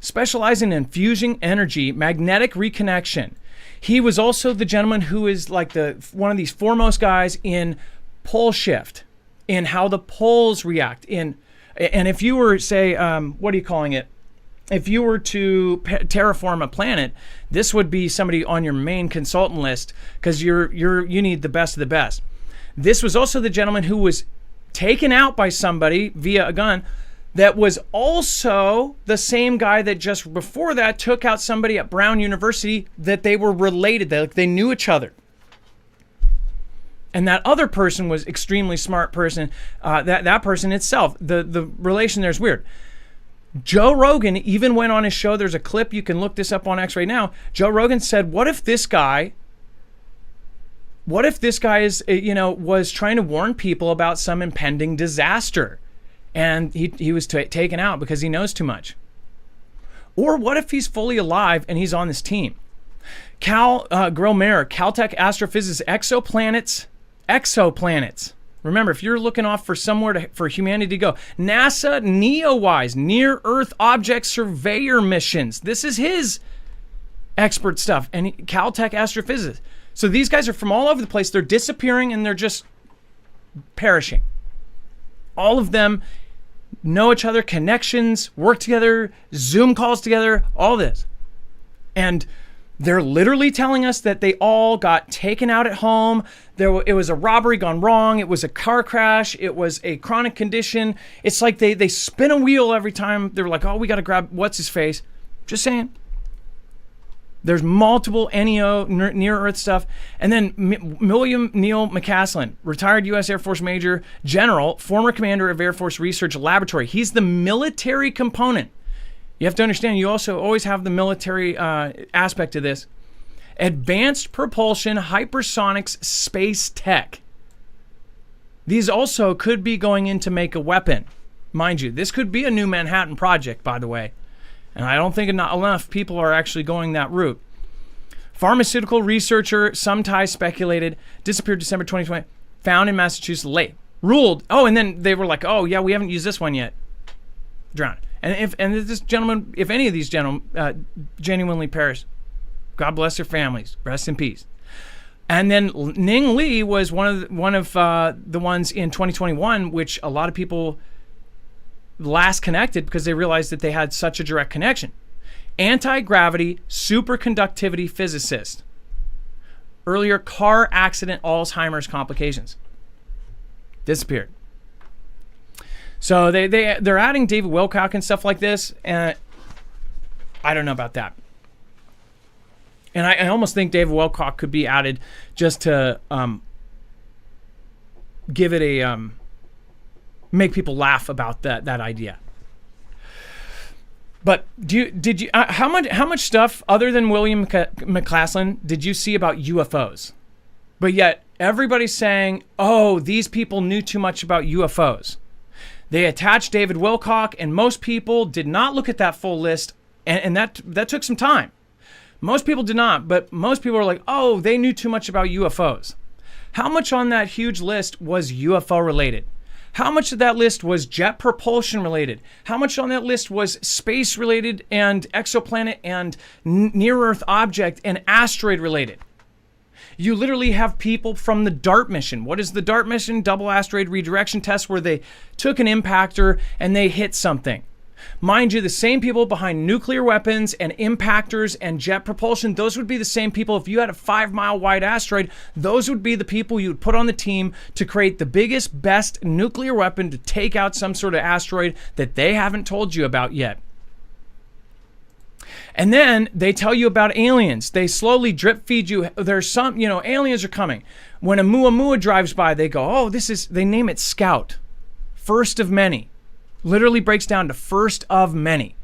specializing in fusing energy, magnetic reconnection. He was also the gentleman who is like one of these foremost guys in pole shift, in how the poles react. And if you were, say, what are you calling it? If you were to terraform a planet, this would be somebody on your main consultant list because you need the best of the best. This was also the gentleman who was taken out by somebody via a gun that was also the same guy that just before that took out somebody at Brown University that they were related. They knew each other. And that other person was extremely smart person. That person itself, the relation there is weird. Joe Rogan even went on his show. There's a clip. You can look this up on X right now. Joe Rogan said, what if this guy is, was trying to warn people about some impending disaster and he was taken out because he knows too much? Or what if he's fully alive and he's on this team? Cal Grillmayer, Caltech astrophysicist, exoplanets. Remember, if you're looking off for somewhere for humanity to go, NASA NEOWISE, Near Earth Object Surveyor missions. This is his expert stuff. And Caltech astrophysicist. So these guys are from all over the place. They're disappearing and they're just perishing. All of them know each other, connections, work together, Zoom calls together, all this. And they're literally telling us that they all got taken out at home. It was a robbery gone wrong. It was a car crash. It was a chronic condition. It's like they spin a wheel every time. They're like, oh, we got to grab what's his face. Just saying. There's multiple NEO, near-Earth stuff. And then William Neal McCaslin, retired U.S. Air Force Major General, former commander of Air Force Research Laboratory. He's the military component. You have to understand, you also always have the military aspect of this. Advanced Propulsion Hypersonics Space Tech. These also could be going in to make a weapon. Mind you, this could be a new Manhattan Project, by the way. And I don't think not enough people are actually going that route. Pharmaceutical researcher, some ties speculated, disappeared December 2020, found in Massachusetts late. Ruled, and then they were like, oh yeah, we haven't used this one yet. Drowned. And if this gentleman, if any of these gentlemen genuinely perish, God bless their families. Rest in peace. And then Ning Li was one of the ones in 2021, which a lot of people last connected because they realized that they had such a direct connection. Anti-gravity superconductivity physicist. Earlier car accident Alzheimer's complications. Disappeared. So they're adding David Wilcock and stuff like this, and I don't know about that. And I almost think David Wilcock could be added just to give it a make people laugh about that idea. But did you how much stuff other than William McCaslin did you see about UFOs? But yet everybody's saying, oh, these people knew too much about UFOs. They attached David Wilcock, and most people did not look at that full list, and that took some time. Most people did not, but most people were like, oh, they knew too much about UFOs. How much on that huge list was UFO related? How much of that list was jet propulsion related? How much on that list was space related and exoplanet and near-Earth object and asteroid related? You literally have people from the DART mission. What is the DART mission? Double asteroid redirection test, where they took an impactor and they hit something. Mind you, the same people behind nuclear weapons and impactors and jet propulsion, those would be the same people. If you had a 5-mile wide asteroid, those would be the people you would put on the team to create the biggest, best nuclear weapon to take out some sort of asteroid that they haven't told you about yet. And then they tell you about aliens. They slowly drip feed you. There's some, aliens are coming. When a Muamua drives by, they go, they name it Scout. First of many. Literally breaks down to first of many.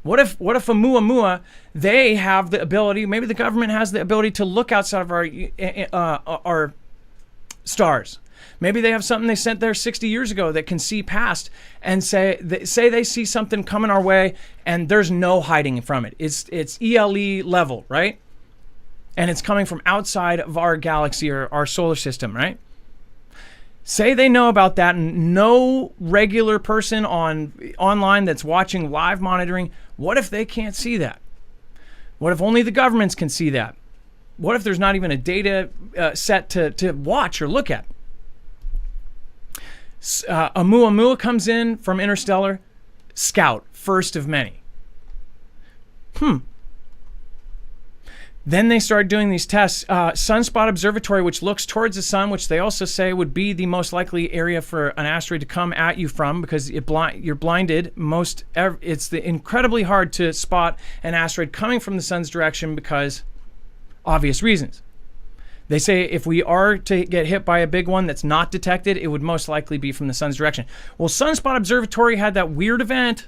What if a Muamua, they have the ability, maybe the government has the ability to look outside of our stars. Maybe they have something they sent there 60 years ago that can see past and say they see something coming our way and there's no hiding from it. It's ELE level, right? And it's coming from outside of our galaxy or our solar system, right? Say they know about that and no regular person online that's watching live monitoring, what if they can't see that? What if only the governments can see that? What if there's not even a data set to watch or look at? A Muamua comes in from Interstellar, Scout, first of many. Then they started doing these tests. Sunspot Observatory, which looks towards the sun, which they also say would be the most likely area for an asteroid to come at you from because you're blinded. It's incredibly hard to spot an asteroid coming from the sun's direction because obvious reasons. They say if we are to get hit by a big one that's not detected, it would most likely be from the sun's direction. Well, Sunspot Observatory had that weird event.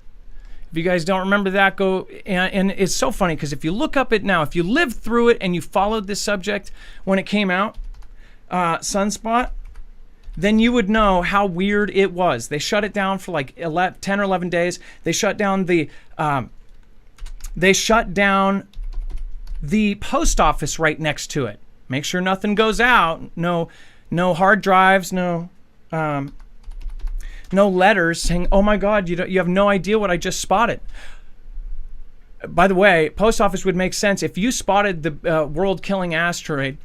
If you guys don't remember that, go and it's so funny because if you look up it now, if you lived through it and you followed this subject when it came out, Sunspot, then you would know how weird it was. They shut it down for like 10 or 11 days. They shut down the post office right next to it. Make sure nothing goes out. No hard drives. No letters saying, "Oh my God, you have no idea what I just spotted." By the way, post office would make sense if you spotted the world-killing asteroid.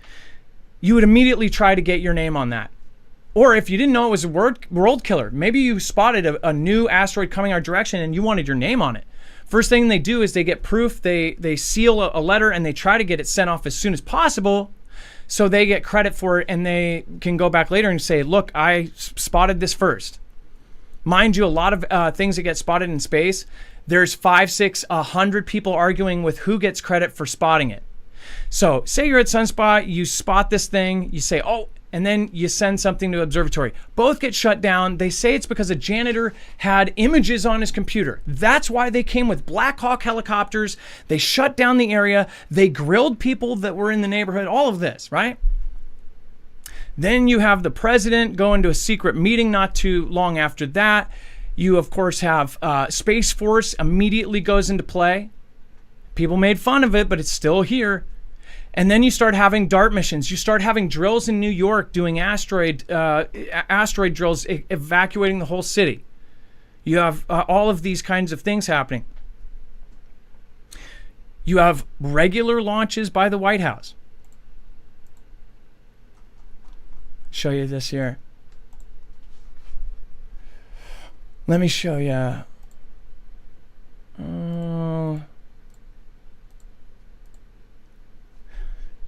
You would immediately try to get your name on that. Or if you didn't know it was a world killer, maybe you spotted a new asteroid coming our direction and you wanted your name on it. First thing they do is they get proof. They seal a letter and they try to get it sent off as soon as possible. So they get credit for it and they can go back later and say, "Look, I spotted this first." Mind you, a lot of things that get spotted in space, there's 5, 6, 100 people arguing with who gets credit for spotting it. So say you're at Sunspot, you spot this thing, you say, "Oh," and then you send something to observatory. Both get shut down. They say it's because a janitor had images on his computer. That's why they came with Black Hawk helicopters. They shut down the area. They grilled people that were in the neighborhood, all of this, right? Then you have the president go into a secret meeting not too long after that. You, of course, have Space Force immediately goes into play. People made fun of it, but it's still here. And then you start having DART missions. You start having drills in New York doing asteroid drills, evacuating the whole city. You have all of these kinds of things happening. You have regular launches by the White House. Show you this here. Let me show you.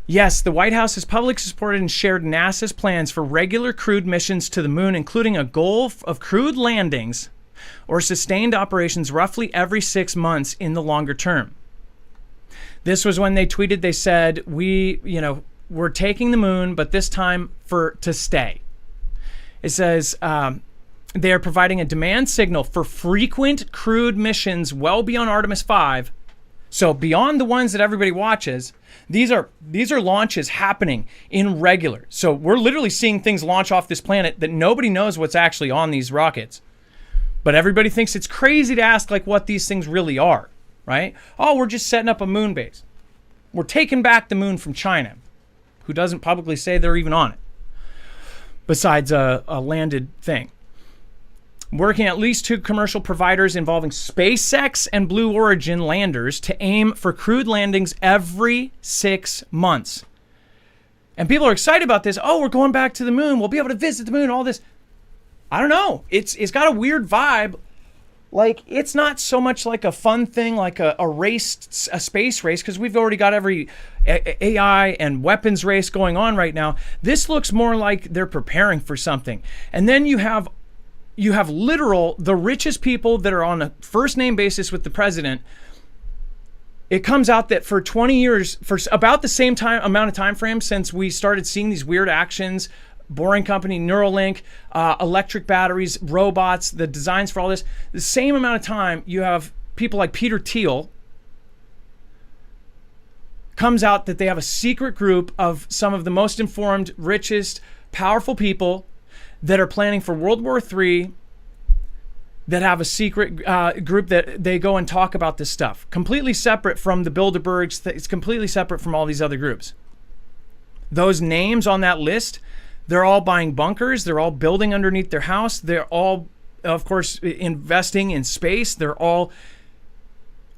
Yes, the White House has publicly supported and shared NASA's plans for regular crewed missions to the moon, including a goal of crewed landings or sustained operations roughly every 6 months in the longer term. This was when they tweeted, they said, we're taking the moon, but this time to stay. It says they are providing a demand signal for frequent crewed missions well beyond Artemis 5. So beyond the ones that everybody watches, these are launches happening in regular. So we're literally seeing things launch off this planet that nobody knows what's actually on these rockets. But everybody thinks it's crazy to ask like what these things really are, right? Oh, we're just setting up a moon base. We're taking back the moon from China, who doesn't publicly say they're even on it, besides a landed thing. Working at least 2 commercial providers involving SpaceX and Blue Origin landers to aim for crewed landings every 6 months. And people are excited about this. Oh, we're going back to the moon. We'll be able to visit the moon, all this. I don't know. It's got a weird vibe Like, it's not so much like a fun thing, like a race, a space race, because we've already got every AI and weapons race going on right now. This looks more like they're preparing for something. And then you have the richest people that are on a first name basis with the president. It comes out that for 20 years, for about the same amount of time frame since we started seeing these weird actions, Boring Company, Neuralink, electric batteries, robots, the designs for all this, the same amount of time, you have people like Peter Thiel, comes out that they have a secret group of some of the most informed, richest, powerful people that are planning for World War III, that have a secret group that they go and talk about this stuff. Completely separate from the Bilderbergs. It's completely separate from all these other groups. Those names on that list, they're all buying bunkers. They're all building underneath their house. They're all, of course, investing in space. They're all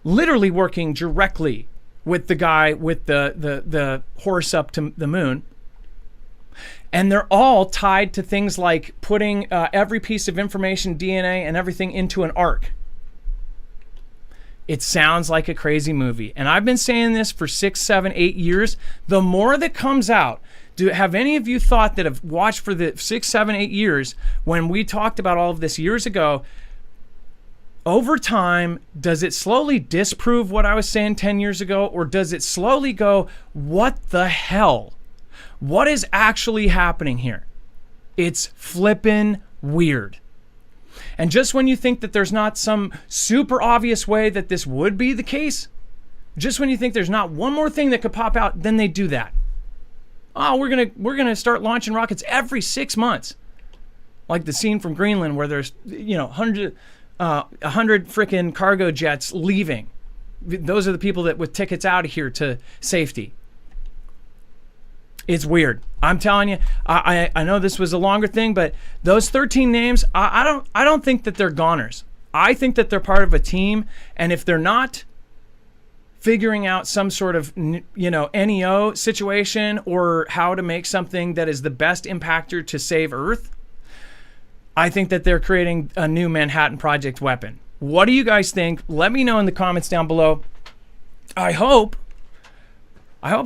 literally working directly with the guy with the horse up to the moon. And they're all tied to things like putting every piece of information, DNA, and everything into an ark. It sounds like a crazy movie. And I've been saying this for 6, 7, 8 years. The more that comes out, have any of you thought that have watched for the 6, 7, 8 years when we talked about all of this years ago, over time, does it slowly disprove what I was saying 10 years ago? Or does it slowly go, what the hell? What is actually happening here? It's flippin' weird. And just when you think that there's not some super obvious way that this would be the case, just when you think there's not one more thing that could pop out, then they do that. Oh, we're gonna start launching rockets every 6 months, like the scene from Greenland where there's 100 frickin' cargo jets leaving. Those are the people that with tickets out of here to safety. It's weird. I'm telling you. I know this was a longer thing, but those 13 names, I don't think that they're goners. I think that they're part of a team, and if they're not figuring out some sort of NEO situation or how to make something that is the best impactor to save Earth, I think that they're creating a new Manhattan Project weapon. What do you guys think? Let me know in the comments down below. I hope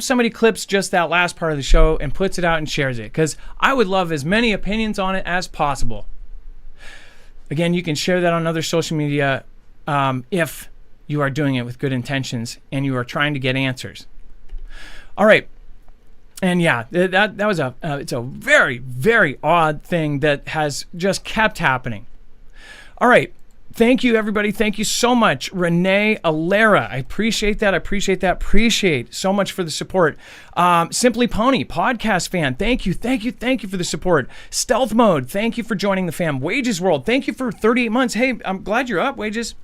somebody clips just that last part of the show and puts it out and shares it, because I would love as many opinions on it as possible. Again, you can share that on other social media if you are doing it with good intentions and you are trying to get answers. All right. And yeah, that was it's a very, very odd thing that has just kept happening. All right. Thank you, everybody. Thank you so much. Renee Alera. I appreciate that. Appreciate so much for the support. Simply Pony, podcast fan. Thank you for the support. Stealth Mode. Thank you for joining the fam. Wages World. Thank you for 38 months. Hey, I'm glad you're up, Wages.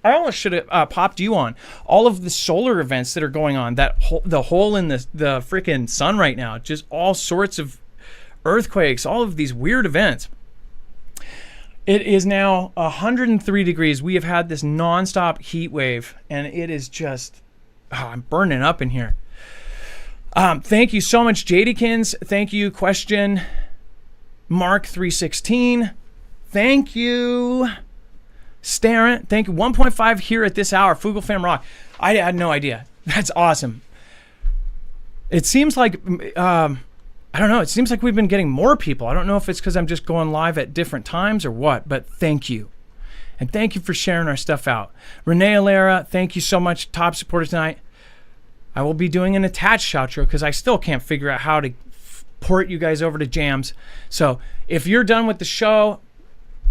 I almost should have popped you on. All of the solar events that are going on, the hole in the freaking sun right now, just all sorts of earthquakes, all of these weird events. It is now 103 degrees. We have had this nonstop heat wave, and it is just, I'm burning up in here. Thank you so much, Jadykins. Thank you, Question Mark 316. Thank you, Starrett. Thank you. 1.5 here at this hour. Foogle Fam Rock. I had no idea. That's awesome. It seems like, I don't know. It seems like we've been getting more people. I don't know if it's because I'm just going live at different times or what, but thank you. And thank you for sharing our stuff out. Renee Alera, thank you so much. Top supporter tonight. I will be doing an attached outro because I still can't figure out how to port you guys over to jams. So if you're done with the show,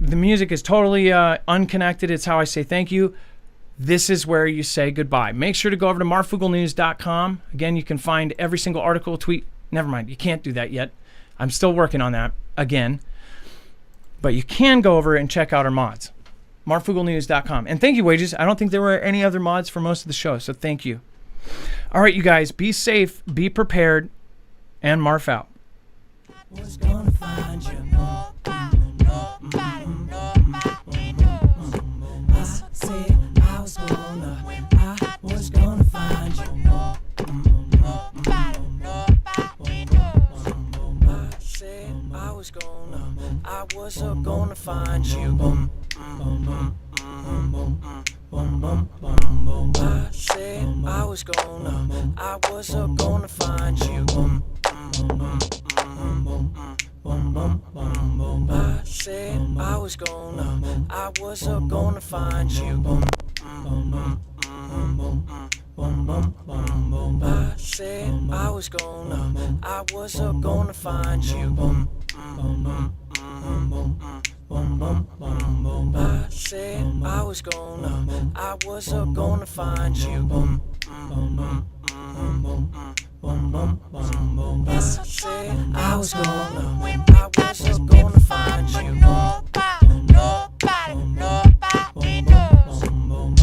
the music is totally unconnected. It's how I say thank you. This is where you say goodbye. Make sure to go over to marfooglenews.com. Again, you can find every single article, tweet. Never mind, you can't do that yet. I'm still working on that again. But you can go over and check out our mods. marfooglenews.com. And thank you, Wages. I don't think there were any other mods for most of the show, so thank you. All right, you guys, be safe, be prepared, and Marf out. Was gonna find you. I was gonna find you. I was gonna find you. I said I was gonna find you. I said I was gonna find you. I said I was gonna find you. I said I was gonna find you. I said I was gonna find you. Nobody knows.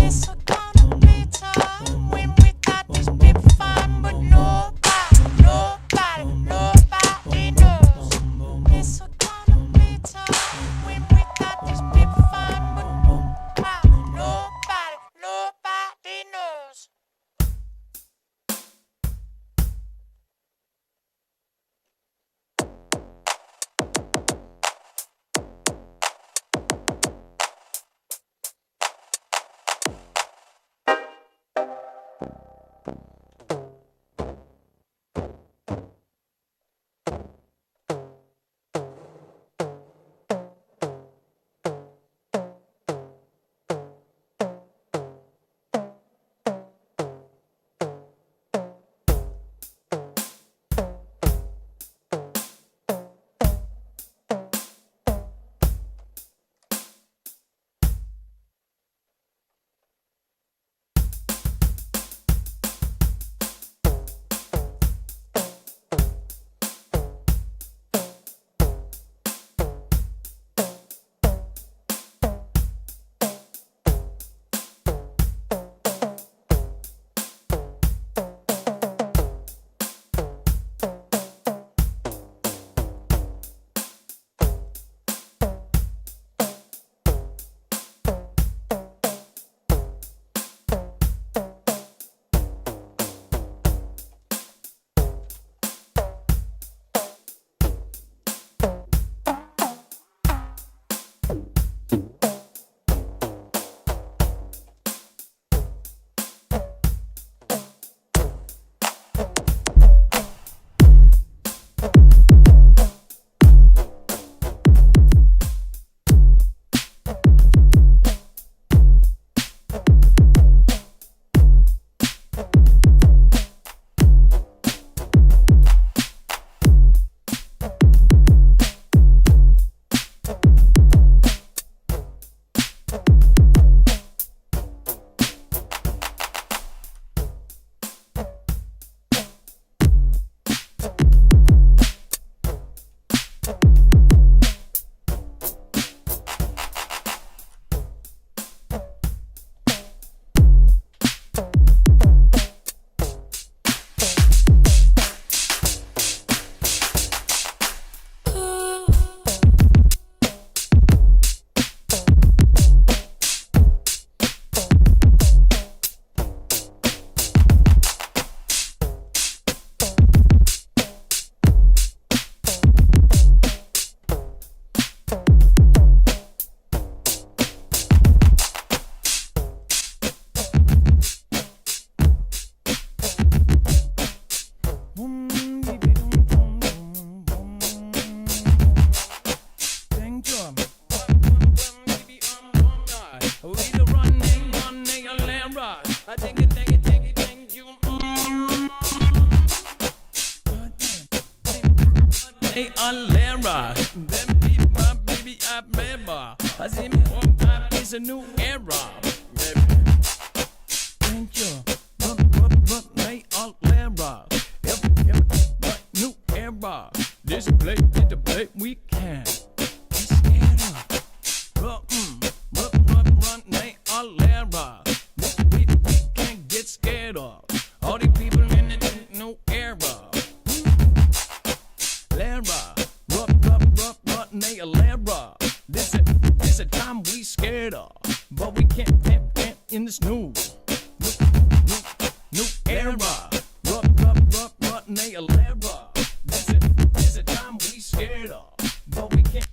It's gonna be time when we got this big fun, but nobody knows. It's gonna be time when we got this big fun, but nobody knows. Hey, Alera, them people, my baby, I remember. I see me on time, it's a new era. Thank you. Hey, Alera, yep, new era. This play, get the play, we can. Let's get up. Run, hey, Alera. We can't get scared of. All the people in the new era. Lara, run, nay, Lara. This a time we scared of, but we can't in this new era. Run, nay, Lara. This a time we scared of, but we can't.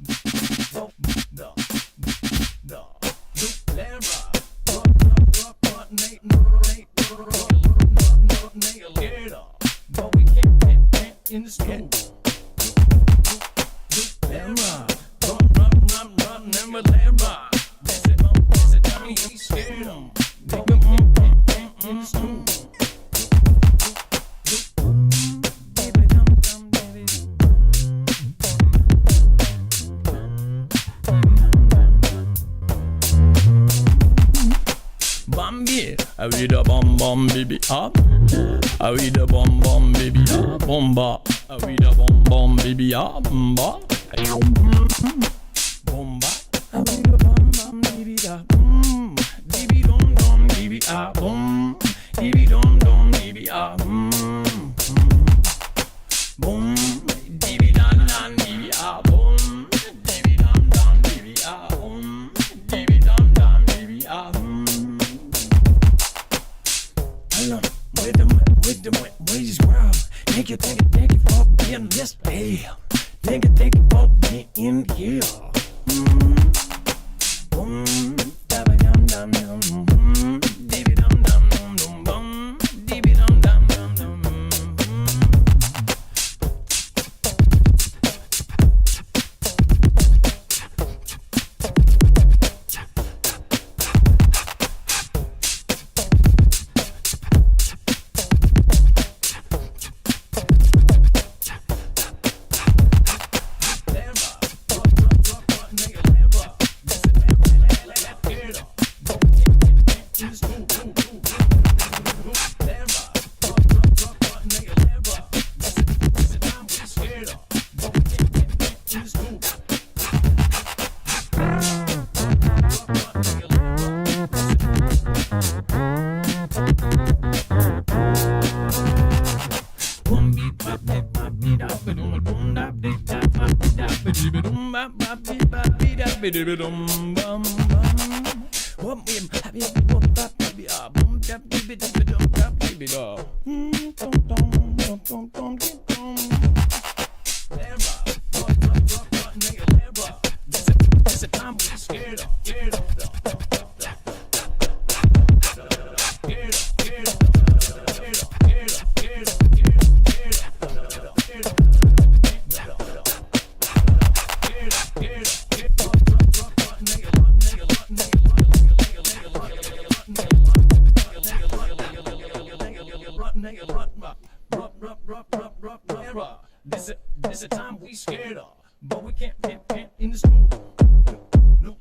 No, Lara. I we da bum bum baby up. I we da bum bum baby up. Bomba. I we da bum bum baby up. Bomba. Bomba. I we da bum bum baby da. Baby dum dum baby up. Baby dum dum baby up. Boom. Baby dum dum baby up. Boom. Baby dum dum baby up. Boom. Baby dum dum baby up. With the wages ground. Thank you for being this day. Thank you for being here. Boom, dabba dum dum dum, dibby dum dum dum dum, bum, dibby dum dum dum dum. This a time we scared of, but we can't in the school. No,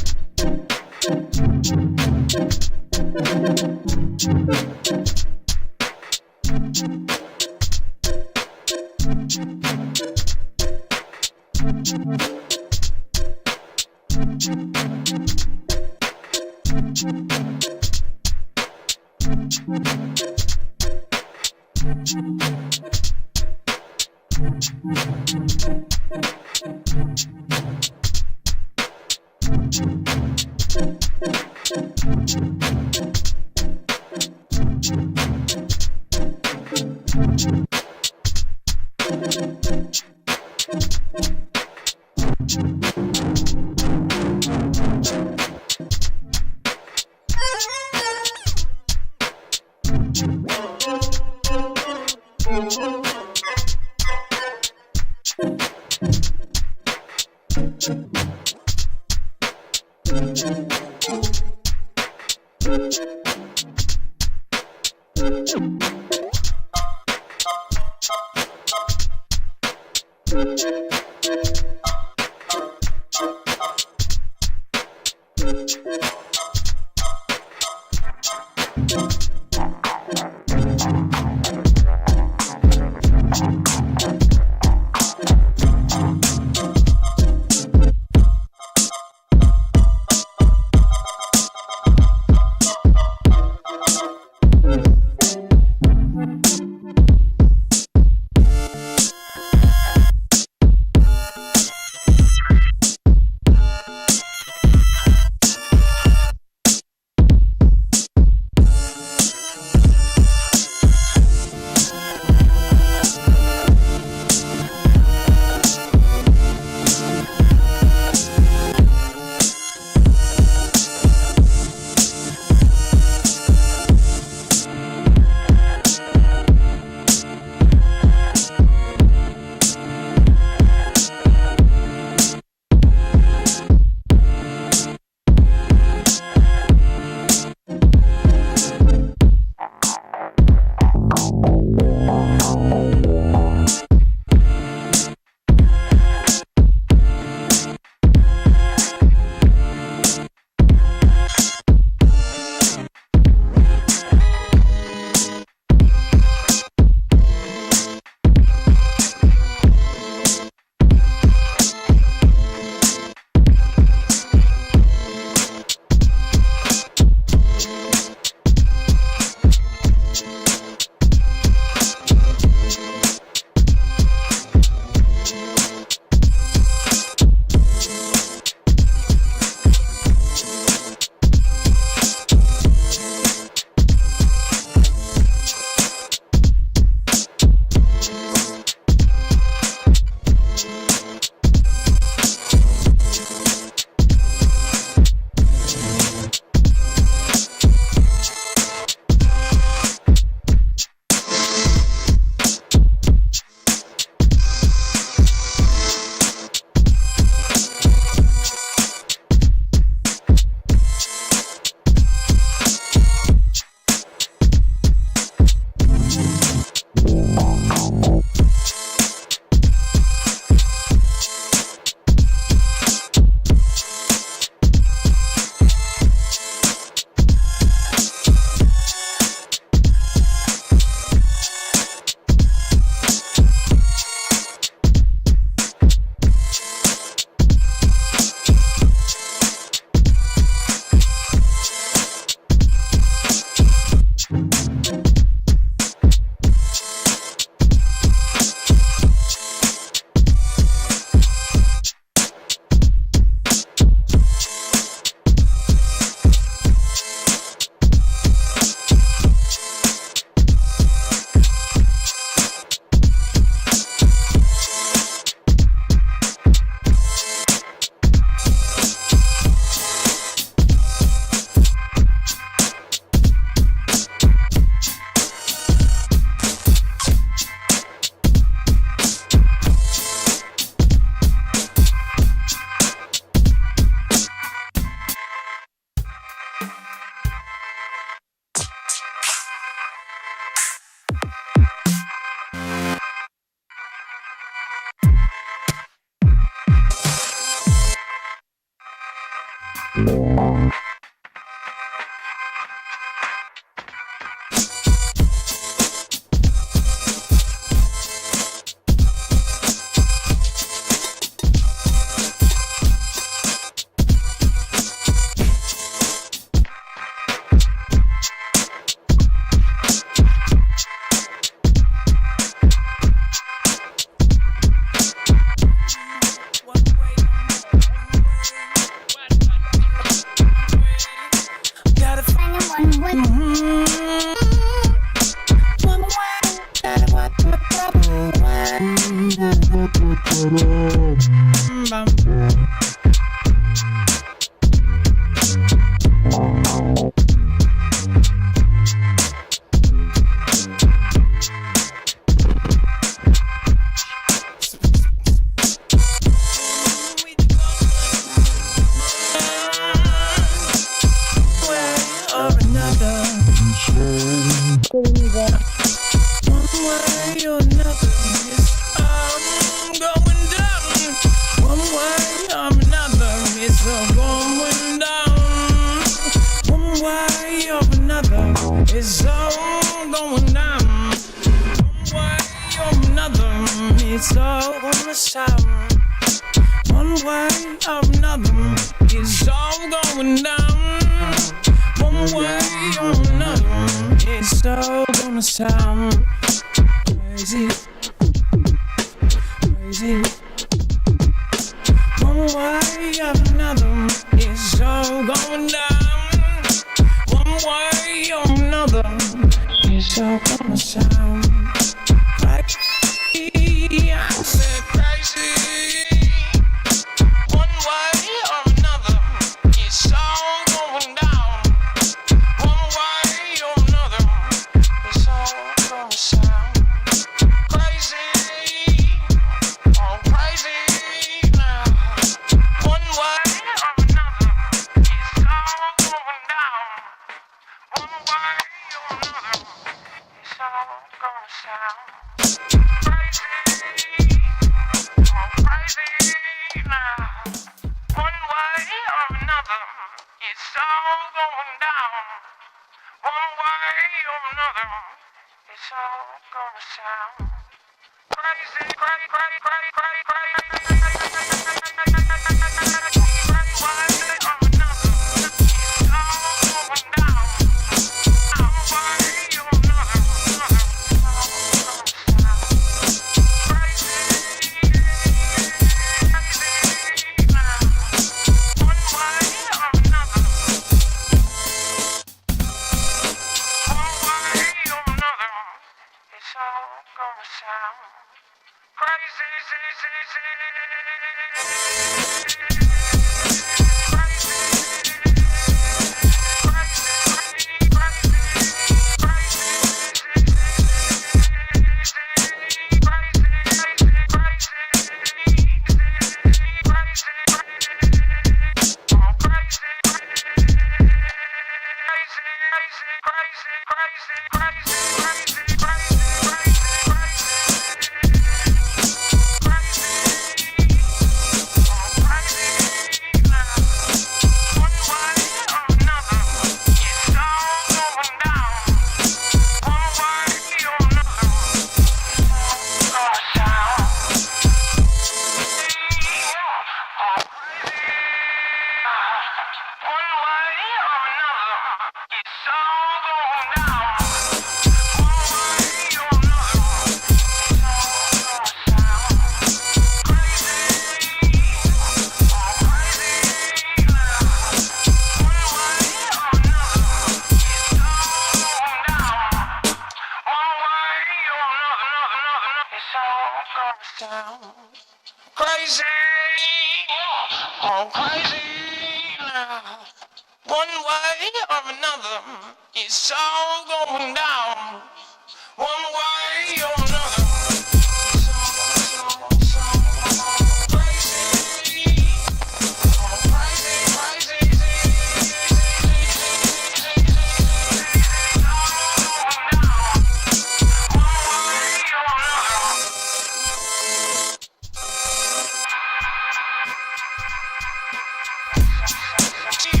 See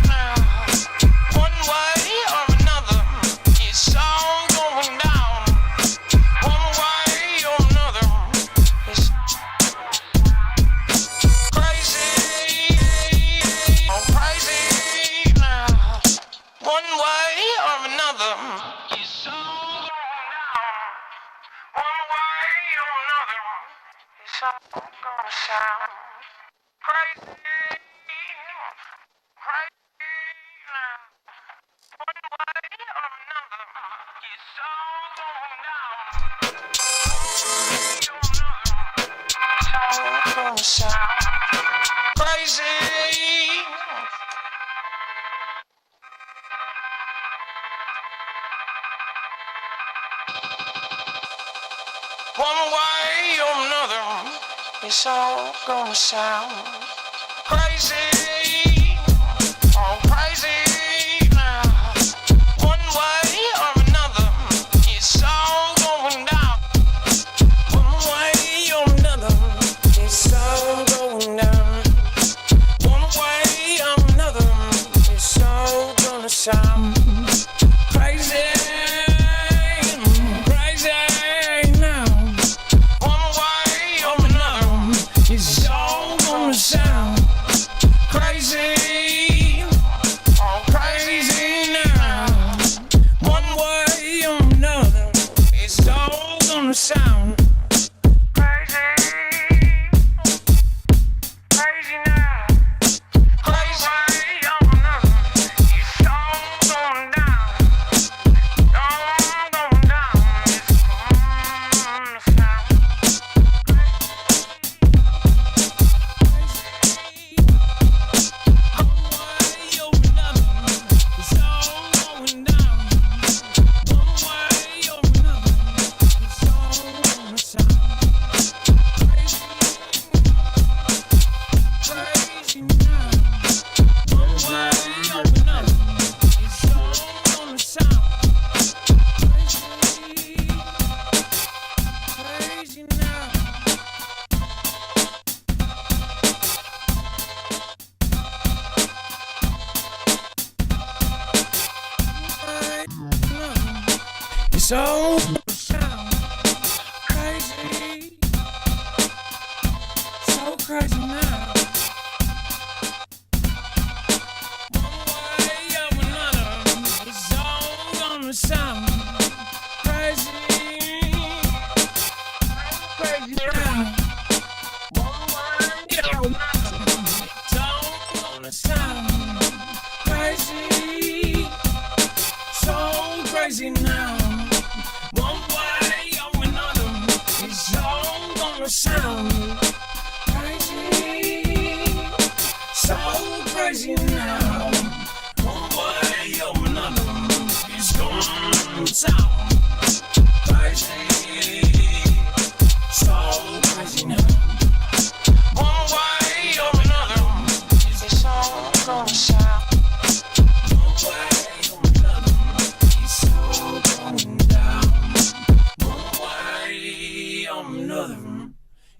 One way or another, it's all gonna sound crazy. Oh, crazy now. One way or another, it's all going down. One way or another, it's all going down. One way or another, it's all gonna sound crazy. Sound crazy, oh crazy now. One way or another, it's all gonna sound crazy, crazy now. Crazy or another, it's all going down, all going down. It's gonna sound. So sound crazy, so crazy now. One way or another, it's all gonna sound crazy, crazy now. One way or another, it's all gonna sound crazy, so crazy now. One way or another, it's all gonna sound crazy, so crazy now. One way or another, it's gonna sound crazy, so crazy now. One way or another, it's all gonna sound. One way or another, it's all going down. Another,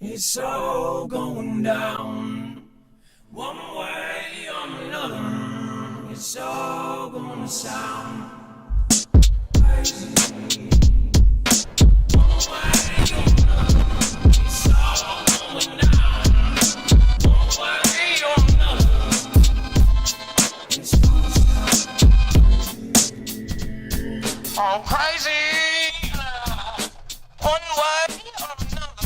it's all going down. One way or another, it's all gonna sound crazy. One way or another, it's all going down. One way or another, it's gonna sound all crazy. One way or another.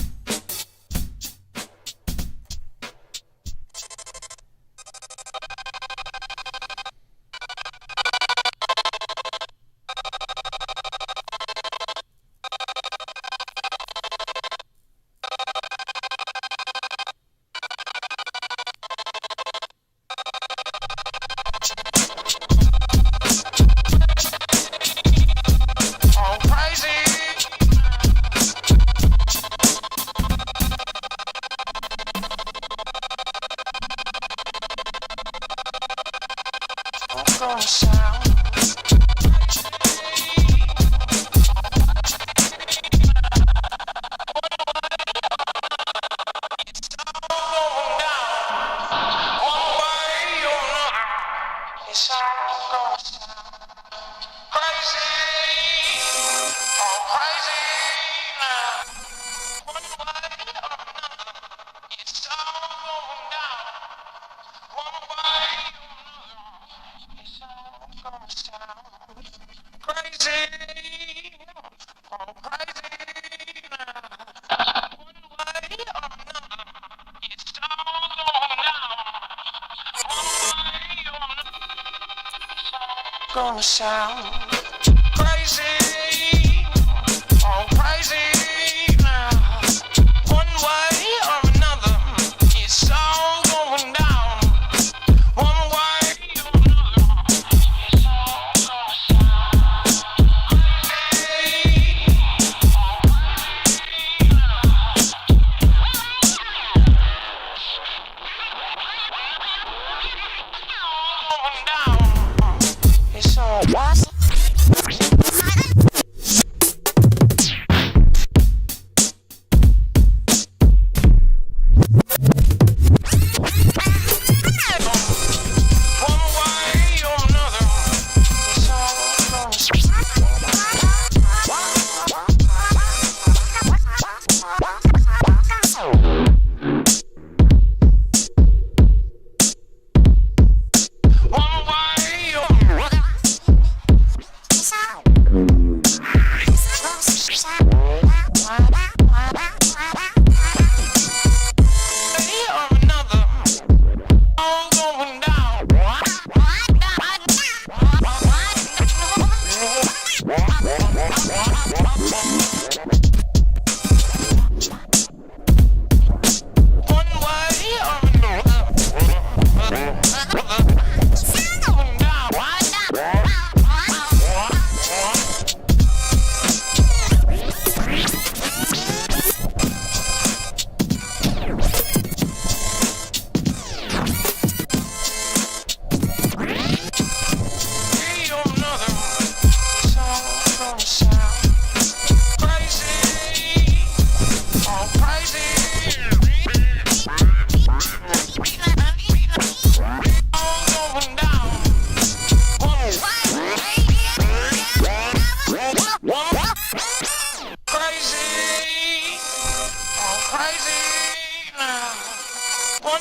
All crazy. gonna sound crazy, oh crazy now. One way or another, it's all going down. One way or another, it's all gonna sound crazy, oh crazy now. Going down, it's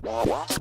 all what?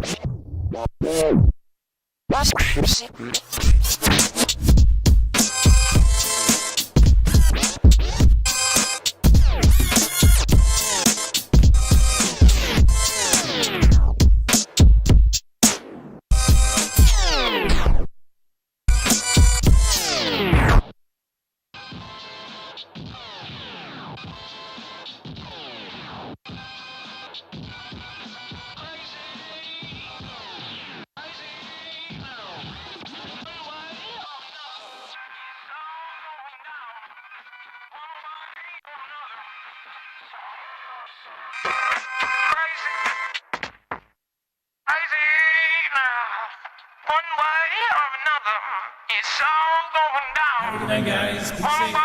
Good night, guys. Be safe.